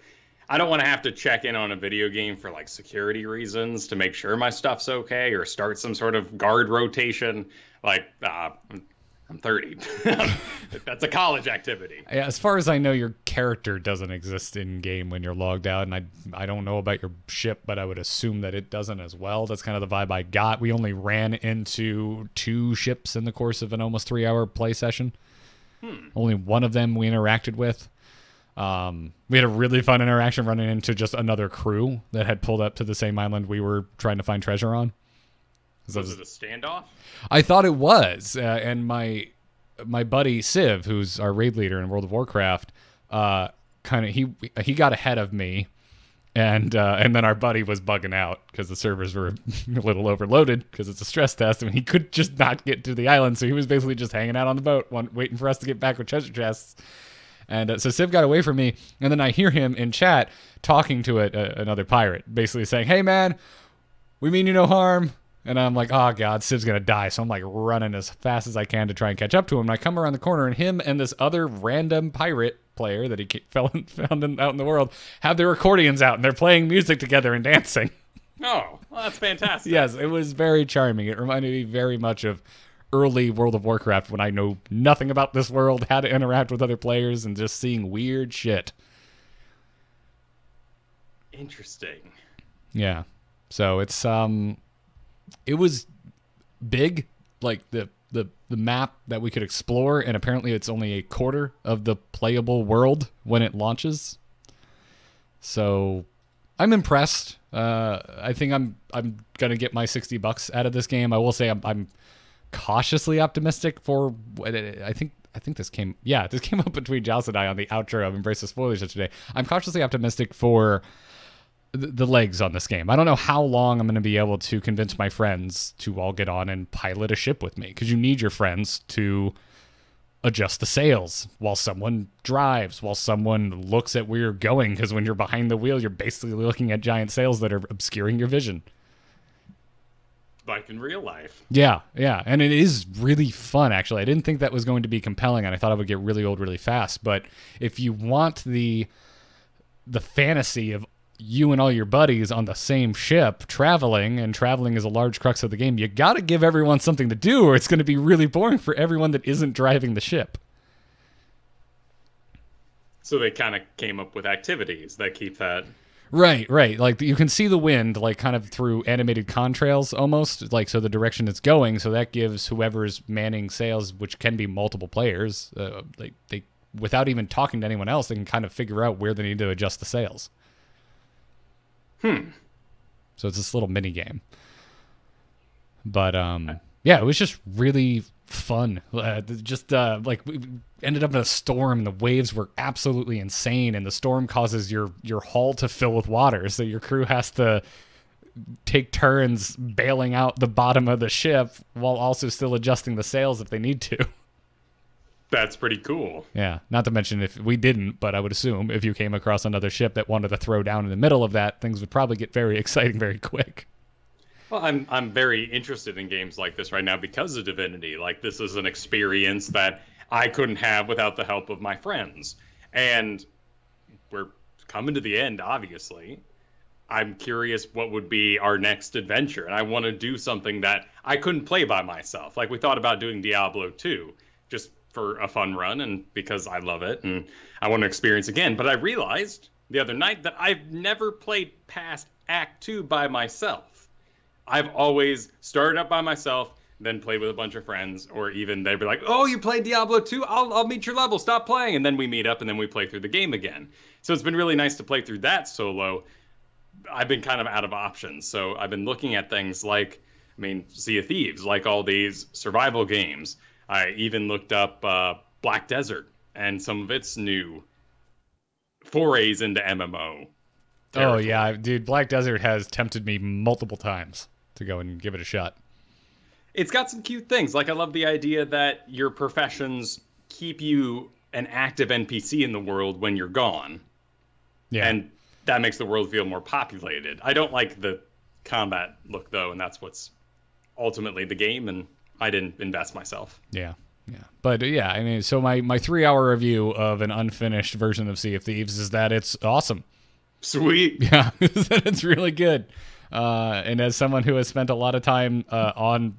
I don't want to have to check in on a video game for like security reasons to make sure my stuff's okay or start some sort of guard rotation. Like, I'm 30. That's a college activity. Yeah, as far as I know, your character doesn't exist in game when you're logged out, and I don't know about your ship, but I would assume that it doesn't as well. That's kind of the vibe I got. We only ran into 2 ships in the course of an almost 3-hour play session. Only one of them we interacted with. We had a really fun interaction running into just another crew that had pulled up to the same island we were trying to find treasure on. Was it a standoff? I thought it was, and my buddy Civ, who's our raid leader in World of Warcraft, he got ahead of me, and then our buddy was bugging out because the servers were a little overloaded because it's a stress test, and he could just not get to the island, so he was basically just hanging out on the boat, waiting for us to get back with treasure chests. And so Civ got away from me, and then I hear him in chat talking to another pirate, basically saying, "Hey man, we mean you no harm." And I'm like, oh god, Civ's gonna die. So I'm like running as fast as I can to try and catch up to him. And I come around the corner, and him and this other random pirate player that he found out in the world have their accordions out, and they're playing music together and dancing. Oh, well, that's fantastic. Yes, it was very charming. It reminded me very much of early World of Warcraft when I know nothing about this world, how to interact with other players, and just seeing weird shit. Interesting. Yeah. So it's it was big, like the map that we could explore, and apparently it's only a quarter of the playable world when it launches. So I'm impressed. I think I'm gonna get my $60 out of this game. I will say I'm cautiously optimistic for. I think this came up between Joss and I on the outro of Embrace the Spoilers yesterday. I'm cautiously optimistic for the legs on this game. I don't know how long I'm going to be able to convince my friends to all get on and pilot a ship with me, because you need your friends to adjust the sails while someone drives, while someone looks at where you're going, because when you're behind the wheel, you're basically looking at giant sails that are obscuring your vision. Like in real life. Yeah, and it is really fun, actually. I didn't think that was going to be compelling, and I thought it would get really old really fast, but if you want the fantasy of you and all your buddies on the same ship traveling, and traveling is a large crux of the game, you got to give everyone something to do, or it's going to be really boring for everyone that isn't driving the ship. So they kind of came up with activities that keep that... Right. Like, you can see the wind, like, kind of through animated contrails almost, like, so the direction it's going, so that gives whoever's manning sails, which can be multiple players, like, they, without even talking to anyone else, they can kind of figure out where they need to adjust the sails. So it's this little mini game. But yeah, it was just really fun. Like, we ended up in a storm, and the waves were absolutely insane, and the storm causes your hull to fill with water, so your crew has to take turns bailing out the bottom of the ship while also still adjusting the sails if they need to. That's pretty cool. Yeah, not to mention if we didn't, but I would assume if you came across another ship that wanted to throw down in the middle of that, things would probably get very exciting very quick. Well, I'm very interested in games like this right now because of Divinity. Like, this is an experience that I couldn't have without the help of my friends. And we're coming to the end, obviously. I'm curious what would be our next adventure, and I want to do something that I couldn't play by myself. Like, we thought about doing Diablo 2, just for a fun run, and because I love it and I want to experience again. But I realized the other night that I've never played past Act 2 by myself. I've always started up by myself, then played with a bunch of friends, or even they'd be like, "Oh, you played Diablo 2? I'll meet your level. Stop playing." And then we meet up, and then we play through the game again. So it's been really nice to play through that solo. I've been kind of out of options, so I've been looking at things like, Sea of Thieves, like all these survival games. I even looked up Black Desert and some of its new forays into MMO territory. Oh, yeah. Dude, Black Desert has tempted me multiple times to go and give it a shot. It's got some cute things. Like, I love the idea that your professions keep you an active NPC in the world when you're gone. Yeah. And that makes the world feel more populated. I don't like the combat look, though, and that's what's ultimately the game, and I didn't invest myself. Yeah. But yeah, so my 3-hour review of an unfinished version of Sea of Thieves is that it's awesome. Sweet. Yeah, it's really good. And as someone who has spent a lot of time on,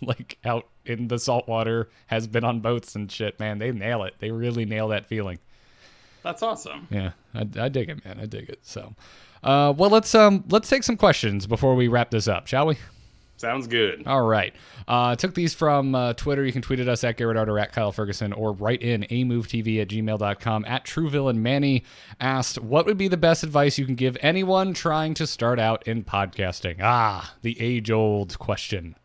like, out in the saltwater, has been on boats and shit, man, they nail it. They really nail that feeling. That's awesome. Yeah, I dig it, man. I dig it. So, well, let's take some questions before we wrap this up, shall we? Sounds good. All right. Took these from Twitter. You can tweet at us at Garrett Art or at Kyle Ferguson, or write in amovetv@gmail.com. At TrueVillain Manny asked, what would be the best advice you can give anyone trying to start out in podcasting? The age-old question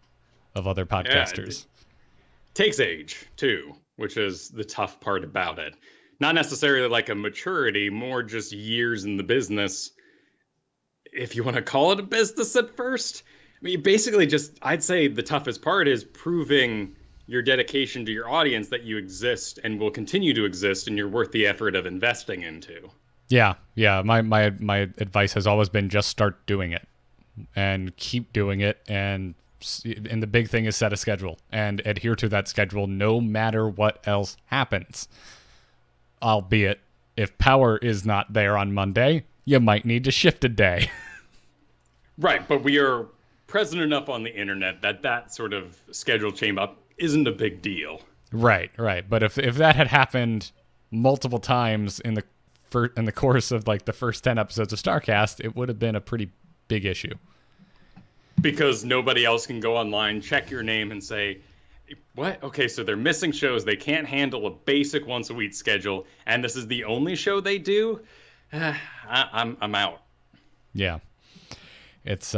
of other podcasters. It takes age, too, which is the tough part about it. Not necessarily like a maturity, more just years in the business. If you want to call it a business at first, I mean, basically just, I'd say the toughest part is proving your dedication to your audience that you exist and will continue to exist and you're worth the effort of investing into. Yeah. My advice has always been just start doing it and keep doing it. And the big thing is set a schedule and adhere to that schedule no matter what else happens. Albeit, if power is not there on Monday, you might need to shift a day. Right, but we are present enough on the internet that sort of schedule change up isn't a big deal. Right. But if that had happened multiple times in the course of like the first 10 episodes of StarCast, it would have been a pretty big issue. Because nobody else can go online, check your name, and say, what? Okay, so they're missing shows. They can't handle a basic once-a-week schedule, and this is the only show they do? I'm out. Yeah. It's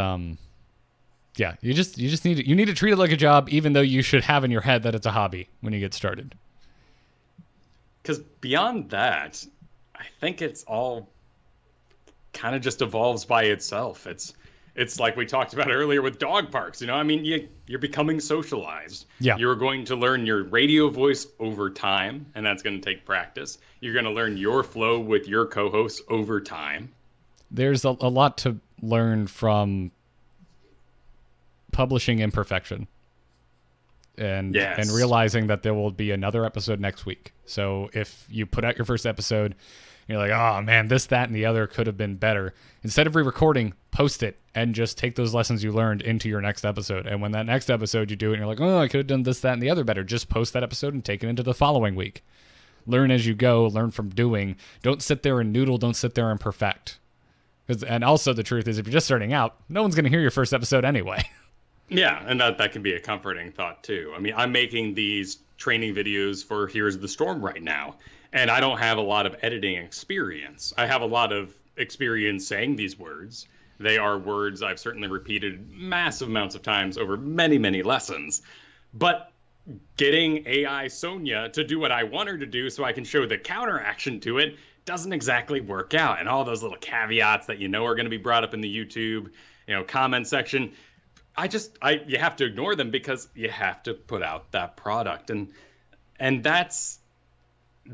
yeah, you just need to treat it like a job, even though you should have in your head that it's a hobby when you get started. Because beyond that, I think it's all kind of just evolves by itself. It's like we talked about earlier with dog parks. You know, I mean, you're becoming socialized. Yeah. You're going to learn your radio voice over time, and that's going to take practice. You're going to learn your flow with your co-hosts over time. There's a lot to learn from publishing imperfection and realizing that there will be another episode next week. So if you put out your first episode, you're like, oh man, this, that, and the other could have been better. Instead of re-recording, post it and just take those lessons you learned into your next episode. And when that next episode you do it and you're like, oh, I could have done this, that, and the other better, just post that episode and take it into the following week. Learn as you go, learn from doing. Don't sit there and noodle, don't sit there and perfect. And also the truth is, if you're just starting out, no one's going to hear your first episode anyway. Yeah, and that can be a comforting thought, too. I mean, I'm making these training videos for Here's the Storm right now, and I don't have a lot of editing experience. I have a lot of experience saying these words. They are words I've certainly repeated massive amounts of times over many, many lessons. But getting AI Sonia to do what I want her to do so I can show the counteraction to it doesn't exactly work out. And all those little caveats that you know are going to be brought up in the YouTube, comment section, you have to ignore them because you have to put out that product. And that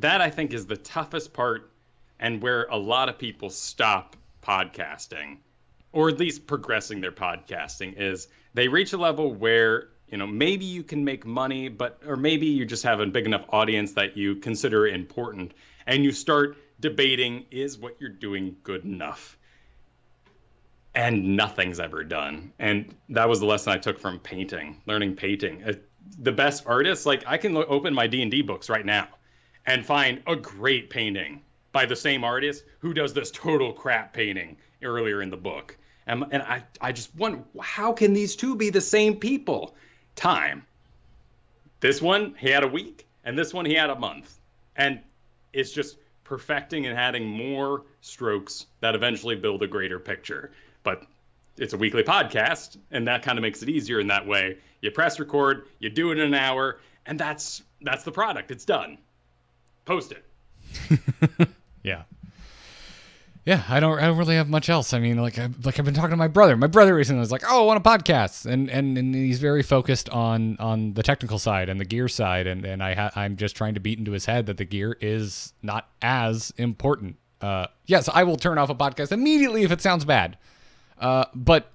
I think is the toughest part, and where a lot of people stop podcasting, or at least progressing their podcasting, is they reach a level where, maybe you can make money, or maybe you just have a big enough audience that you consider important, and you start debating, is what you're doing good enough? And nothing's ever done. And that was the lesson I took from learning painting. The best artists, like I can open my D&D books right now and find a great painting by the same artist who does this total crap painting earlier in the book. And I just wonder, how can these two be the same people? Time. This one, he had a week, and this one, he had a month. And it's just perfecting and adding more strokes that eventually build a greater picture. But it's a weekly podcast, and that kind of makes it easier in that way. You press record, you do it in an hour, and that's the product. It's done. Post it. Yeah, I don't really have much else. I mean, I've been talking to my brother. My brother recently was like, "Oh, I want a podcast," and he's very focused on the technical side and the gear side, and I'm just trying to beat into his head that the gear is not as important. Yes, I will turn off a podcast immediately if it sounds bad. But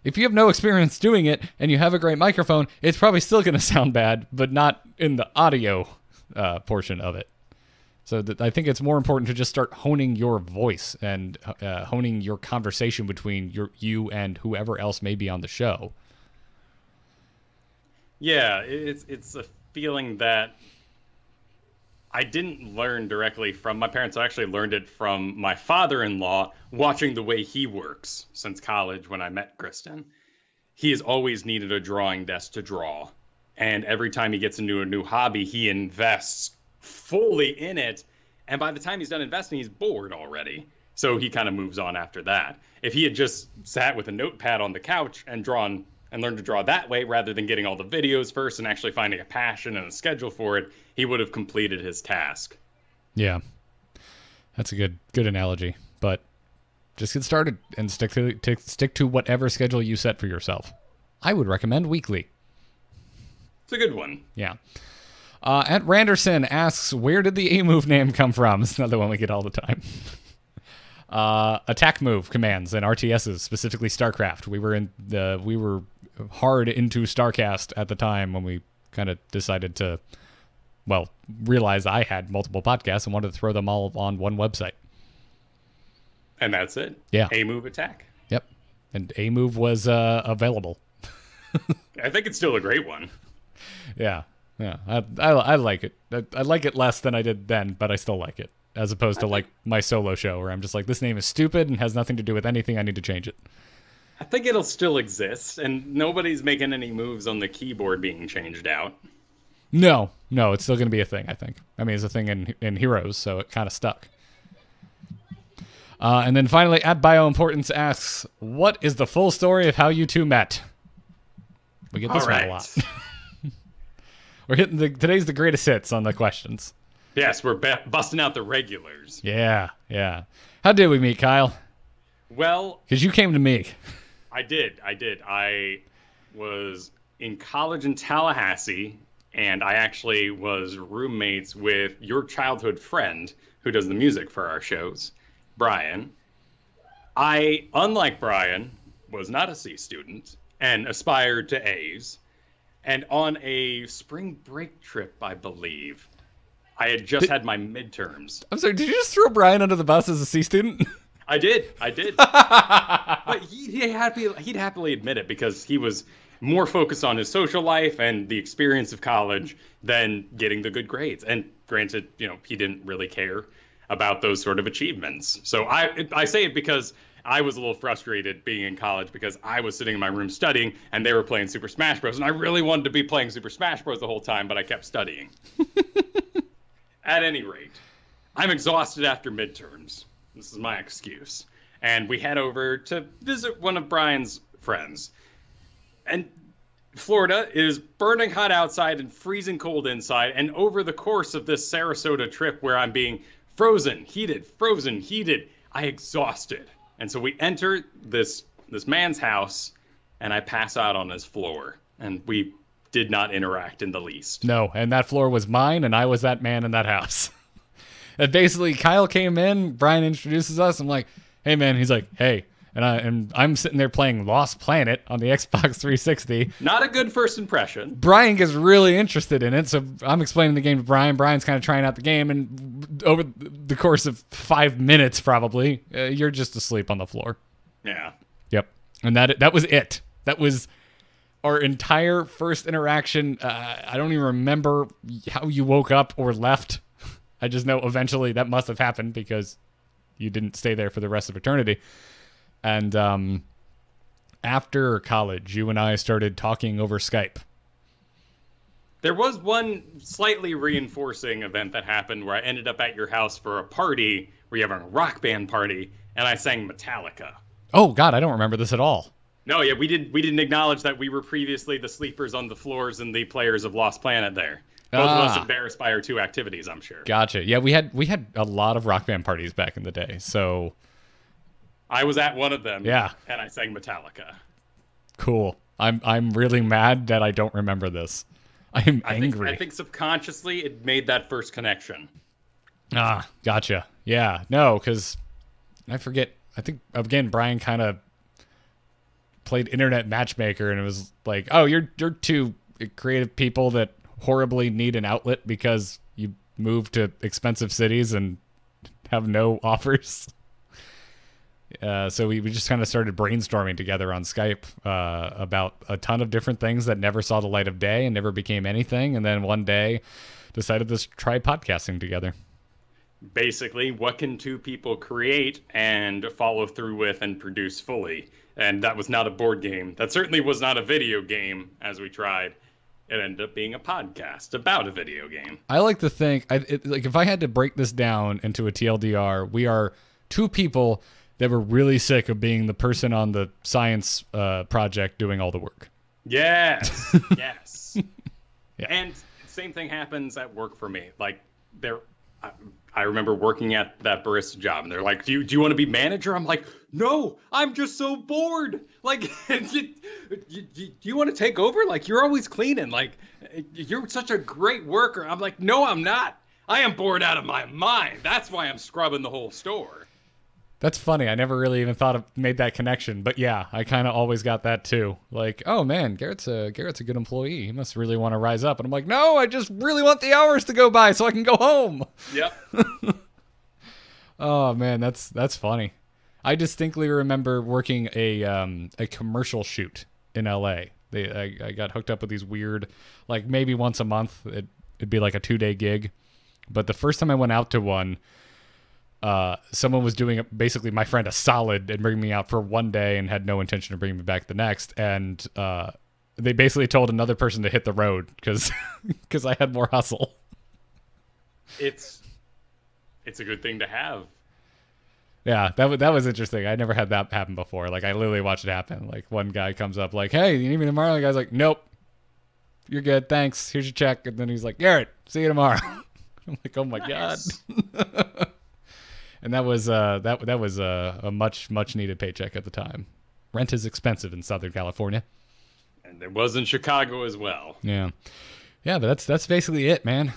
if you have no experience doing it and you have a great microphone, it's probably still going to sound bad, but not in the audio portion of it. So I think it's more important to just start honing your voice and honing your conversation between you and whoever else may be on the show. Yeah, it's a feeling that I didn't learn directly from my parents. I actually learned it from my father-in-law, watching the way he works since college when I met Kristen. He has always needed a drawing desk to draw. And every time he gets into a new hobby, he invests fully in it. And by the time he's done investing, he's bored already. So he kind of moves on after that. If he had just sat with a notepad on the couch and drawn and learned to draw that way, rather than getting all the videos first and actually finding a passion and a schedule for it, he would have completed his task. Yeah, that's a good analogy. But just get started and stick to whatever schedule you set for yourself. I would recommend weekly. It's a good one. Yeah. At Randerson asks, where did the A-move name come from? It's another one we get all the time. Attack move commands and RTSs, specifically StarCraft. We were hard into StarCast at the time when we kind of decided to, realize I had multiple podcasts and wanted to throw them all on one website. And that's it. Yeah. A-move attack. Yep. And A-move was available. I think it's still a great one. Yeah. Yeah. I like it. I like it less than I did then, but I still like it. As opposed to like my solo show where I'm just like, this name is stupid and has nothing to do with anything. I need to change it. I think it'll still exist, and nobody's making any moves on the keyboard being changed out. No, it's still going to be a thing, I think. I mean, it's a thing in Heroes, so it kind of stuck. And then finally, at Bioimportance asks, what is the full story of how you two met? We get this one a lot. We're hitting today's the greatest hits on the questions. Yes, we're busting out the regulars. Yeah. How did we meet, Kyle? Well, because you came to me. I did. I was in college in Tallahassee, and I actually was roommates with your childhood friend who does the music for our shows, Brian. I, unlike Brian, was not a C student and aspired to A's. And on a spring break trip, I believe, I had just had my midterms. I'm sorry, did you just throw Brian under the bus as a C student? I did. But he'd happily admit it because he was more focused on his social life and the experience of college than getting the good grades. And granted, he didn't really care about those sort of achievements. So I say it because I was a little frustrated being in college because I was sitting in my room studying and they were playing Super Smash Bros. And I really wanted to be playing Super Smash Bros. The whole time, but I kept studying. At any rate, I'm exhausted after midterms. This is my excuse. And we head over to visit one of Brian's friends. And Florida is burning hot outside and freezing cold inside. And over the course of this Sarasota trip where I'm being frozen, heated, I exhausted. And so we enter this man's house, and I pass out on his floor. And we did not interact in the least. No, and that floor was mine, and I was that man in that house. And basically, Kyle came in, Brian introduces us. I'm like, hey, man. He's like, hey. And I'm sitting there playing Lost Planet on the Xbox 360. Not a good first impression. Brian gets really interested in it, so I'm explaining the game to Brian. Brian's kind of trying out the game, and over the course of 5 minutes, probably, you're just asleep on the floor. Yeah. Yep. And that was it. That was our entire first interaction. I don't even remember how you woke up or left. I just know eventually that must have happened because you didn't stay there for the rest of eternity. And after college, you and I started talking over Skype. There was one slightly reinforcing event that happened where I ended up at your house for a party where you have a rock band party, and I sang Metallica. Oh, God, I don't remember this at all. No, yeah, we didn't acknowledge that we were previously the sleepers on the floors and the players of Lost Planet there. Both of us embarrassed by our two activities, I'm sure. Gotcha. Yeah, we had a lot of rock band parties back in the day, so I was at one of them. Yeah. And I sang Metallica. Cool. I'm really mad that I don't remember this. I'm angry. I think subconsciously it made that first connection. Ah, gotcha. Yeah, no, because I forget. I think, again, Brian kind of played internet matchmaker, and it was like, oh, you're two creative people that horribly need an outlet because you move to expensive cities and have no offers. So we just kind of started brainstorming together on Skype about a ton of different things that never saw the light of day and never became anything. And then one day decided to try podcasting together. Basically, what can two people create and follow through with and produce fully? And that was not a board game. That certainly was not a video game as we tried. It ended up being a podcast about a video game. I like to think, like if I had to break this down into a TLDR, we are two people that were really sick of being the person on the science project doing all the work. Yes, yes. Yeah. And same thing happens at work for me. Like I remember working at that barista job, and they're like, "Do you want to be manager?" I'm like, "No, I'm just so bored. Like, do you want to take over? Like, you're always cleaning. Like, you're such a great worker." I'm like, "No, I'm not. I am bored out of my mind. That's why I'm scrubbing the whole store." That's funny. I never really even made that connection, but yeah, I kind of always got that too. Like, oh man, Garrett's a good employee. He must really want to rise up. And I'm like, no, I just really want the hours to go by so I can go home. Yep. Oh man, that's funny. I distinctly remember working a commercial shoot in LA. I got hooked up with these weird, like maybe once a month. It'd be like a 2-day gig, but the first time I went out to one. Someone was doing basically my friend a solid and bringing me out for one day and had no intention of bringing me back the next. And they basically told another person to hit the road because I had more hustle. It's a good thing to have. Yeah, that was interesting. I never had that happen before. Like I literally watched it happen. Like one guy comes up like, "Hey, you need me tomorrow?" The guy's like, "Nope, you're good. Thanks. Here's your check." And then he's like, "Garrett, see you tomorrow." I'm like, "Oh my Nice. God." And that was a much needed paycheck at the time. Rent is expensive in Southern California, and it was in Chicago as well. Yeah, but that's basically it, man.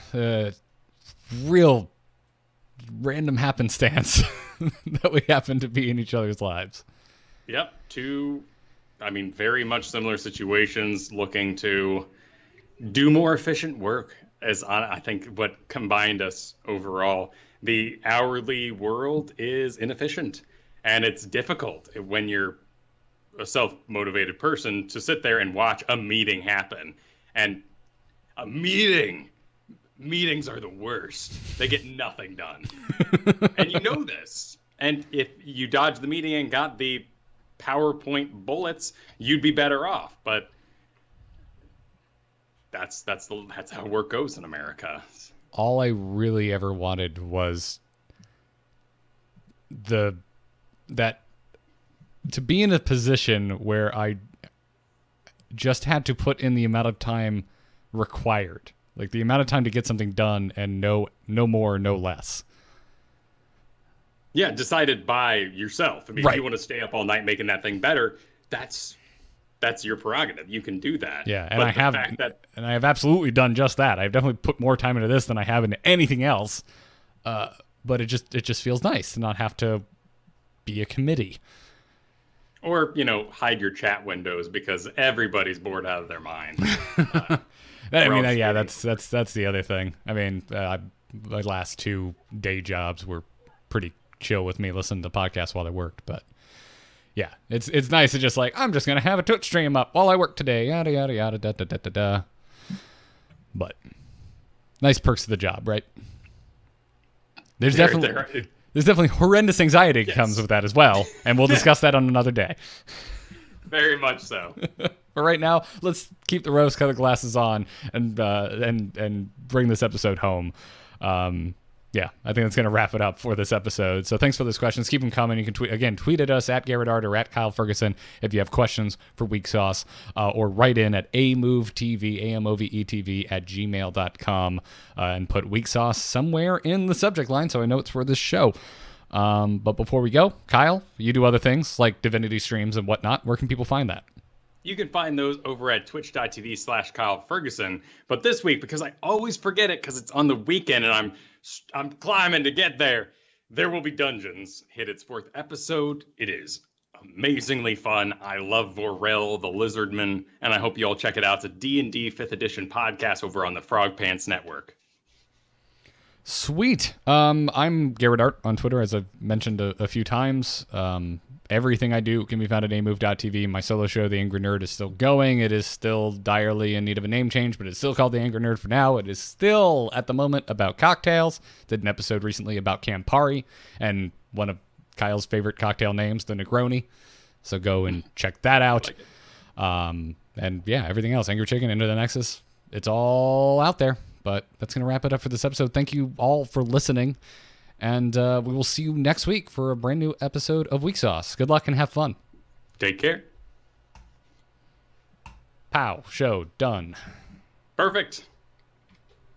Real random happenstance that we happen to be in each other's lives. Yep, very much similar situations, looking to do more efficient work. As I think what combined us overall. The hourly world is inefficient, and it's difficult when you're a self-motivated person to sit there and watch a meeting happen. And meetings are the worst. They get nothing done. And you know this. And if you dodged the meeting and got the PowerPoint bullets, you'd be better off. But that's how work goes in America. All I really ever wanted was that to be in a position where I just had to put in the amount of time required, like the amount of time to get something done, and no more, no less. Yeah, decided by yourself. I mean, right. If you want to stay up all night making that thing better, that's your prerogative. You can do that. Yeah, and I have absolutely done just that. I've definitely put more time into this than I have into anything else. But it just feels nice to not have to be a committee. Or, hide your chat windows because everybody's bored out of their mind. That's the other thing. I mean, my last 2 day jobs were pretty chill with me listening to podcasts while I worked, but yeah, it's nice to just like, I'm just going to have a Twitch stream up while I work today, yada, yada, yada, da, da, da, da, da. But nice perks of the job, right? There's definitely horrendous anxiety that comes with that as well, and we'll discuss that on another day. Very much so. But right now, let's keep the rose-colored glasses on and bring this episode home. Yeah, I think that's going to wrap it up for this episode. So thanks for those questions. Keep them coming. You can tweet at us at Garrett Art or at Kyle Ferguson if you have questions for Weeksauce, or write in at amovetv at gmail.com and put Weeksauce somewhere in the subject line so I know it's for this show. But before we go, Kyle, you do other things like Divinity streams and whatnot. Where can people find that? You can find those over at twitch.tv/Kyle Ferguson. But this week, because I always forget it because it's on the weekend and I'm climbing to get there, there will be Dungeons. Hit its 4th episode. It is amazingly fun. I love Vorel, the Lizardman, and I hope you all check it out. It's a D&D 5th edition podcast over on the Frog Pants Network. Sweet. I'm Garrett Art on Twitter, as I've mentioned a few times. Everything I do can be found at amove.tv. My solo show, The Angry Nerd, is still going. It is still direly in need of a name change, but it's still called The Angry Nerd for now. It is still, at the moment, about cocktails. Did an episode recently about Campari, and one of Kyle's favorite cocktail names, the Negroni. So go and check that out. And yeah, everything else, Angry Chicken, Into the Nexus, it's all out there. But that's going to wrap it up for this episode. Thank you all for listening. And we will see you next week for a brand new episode of Weeksauce. Good luck and have fun. Take care. Pow. Show done. Perfect.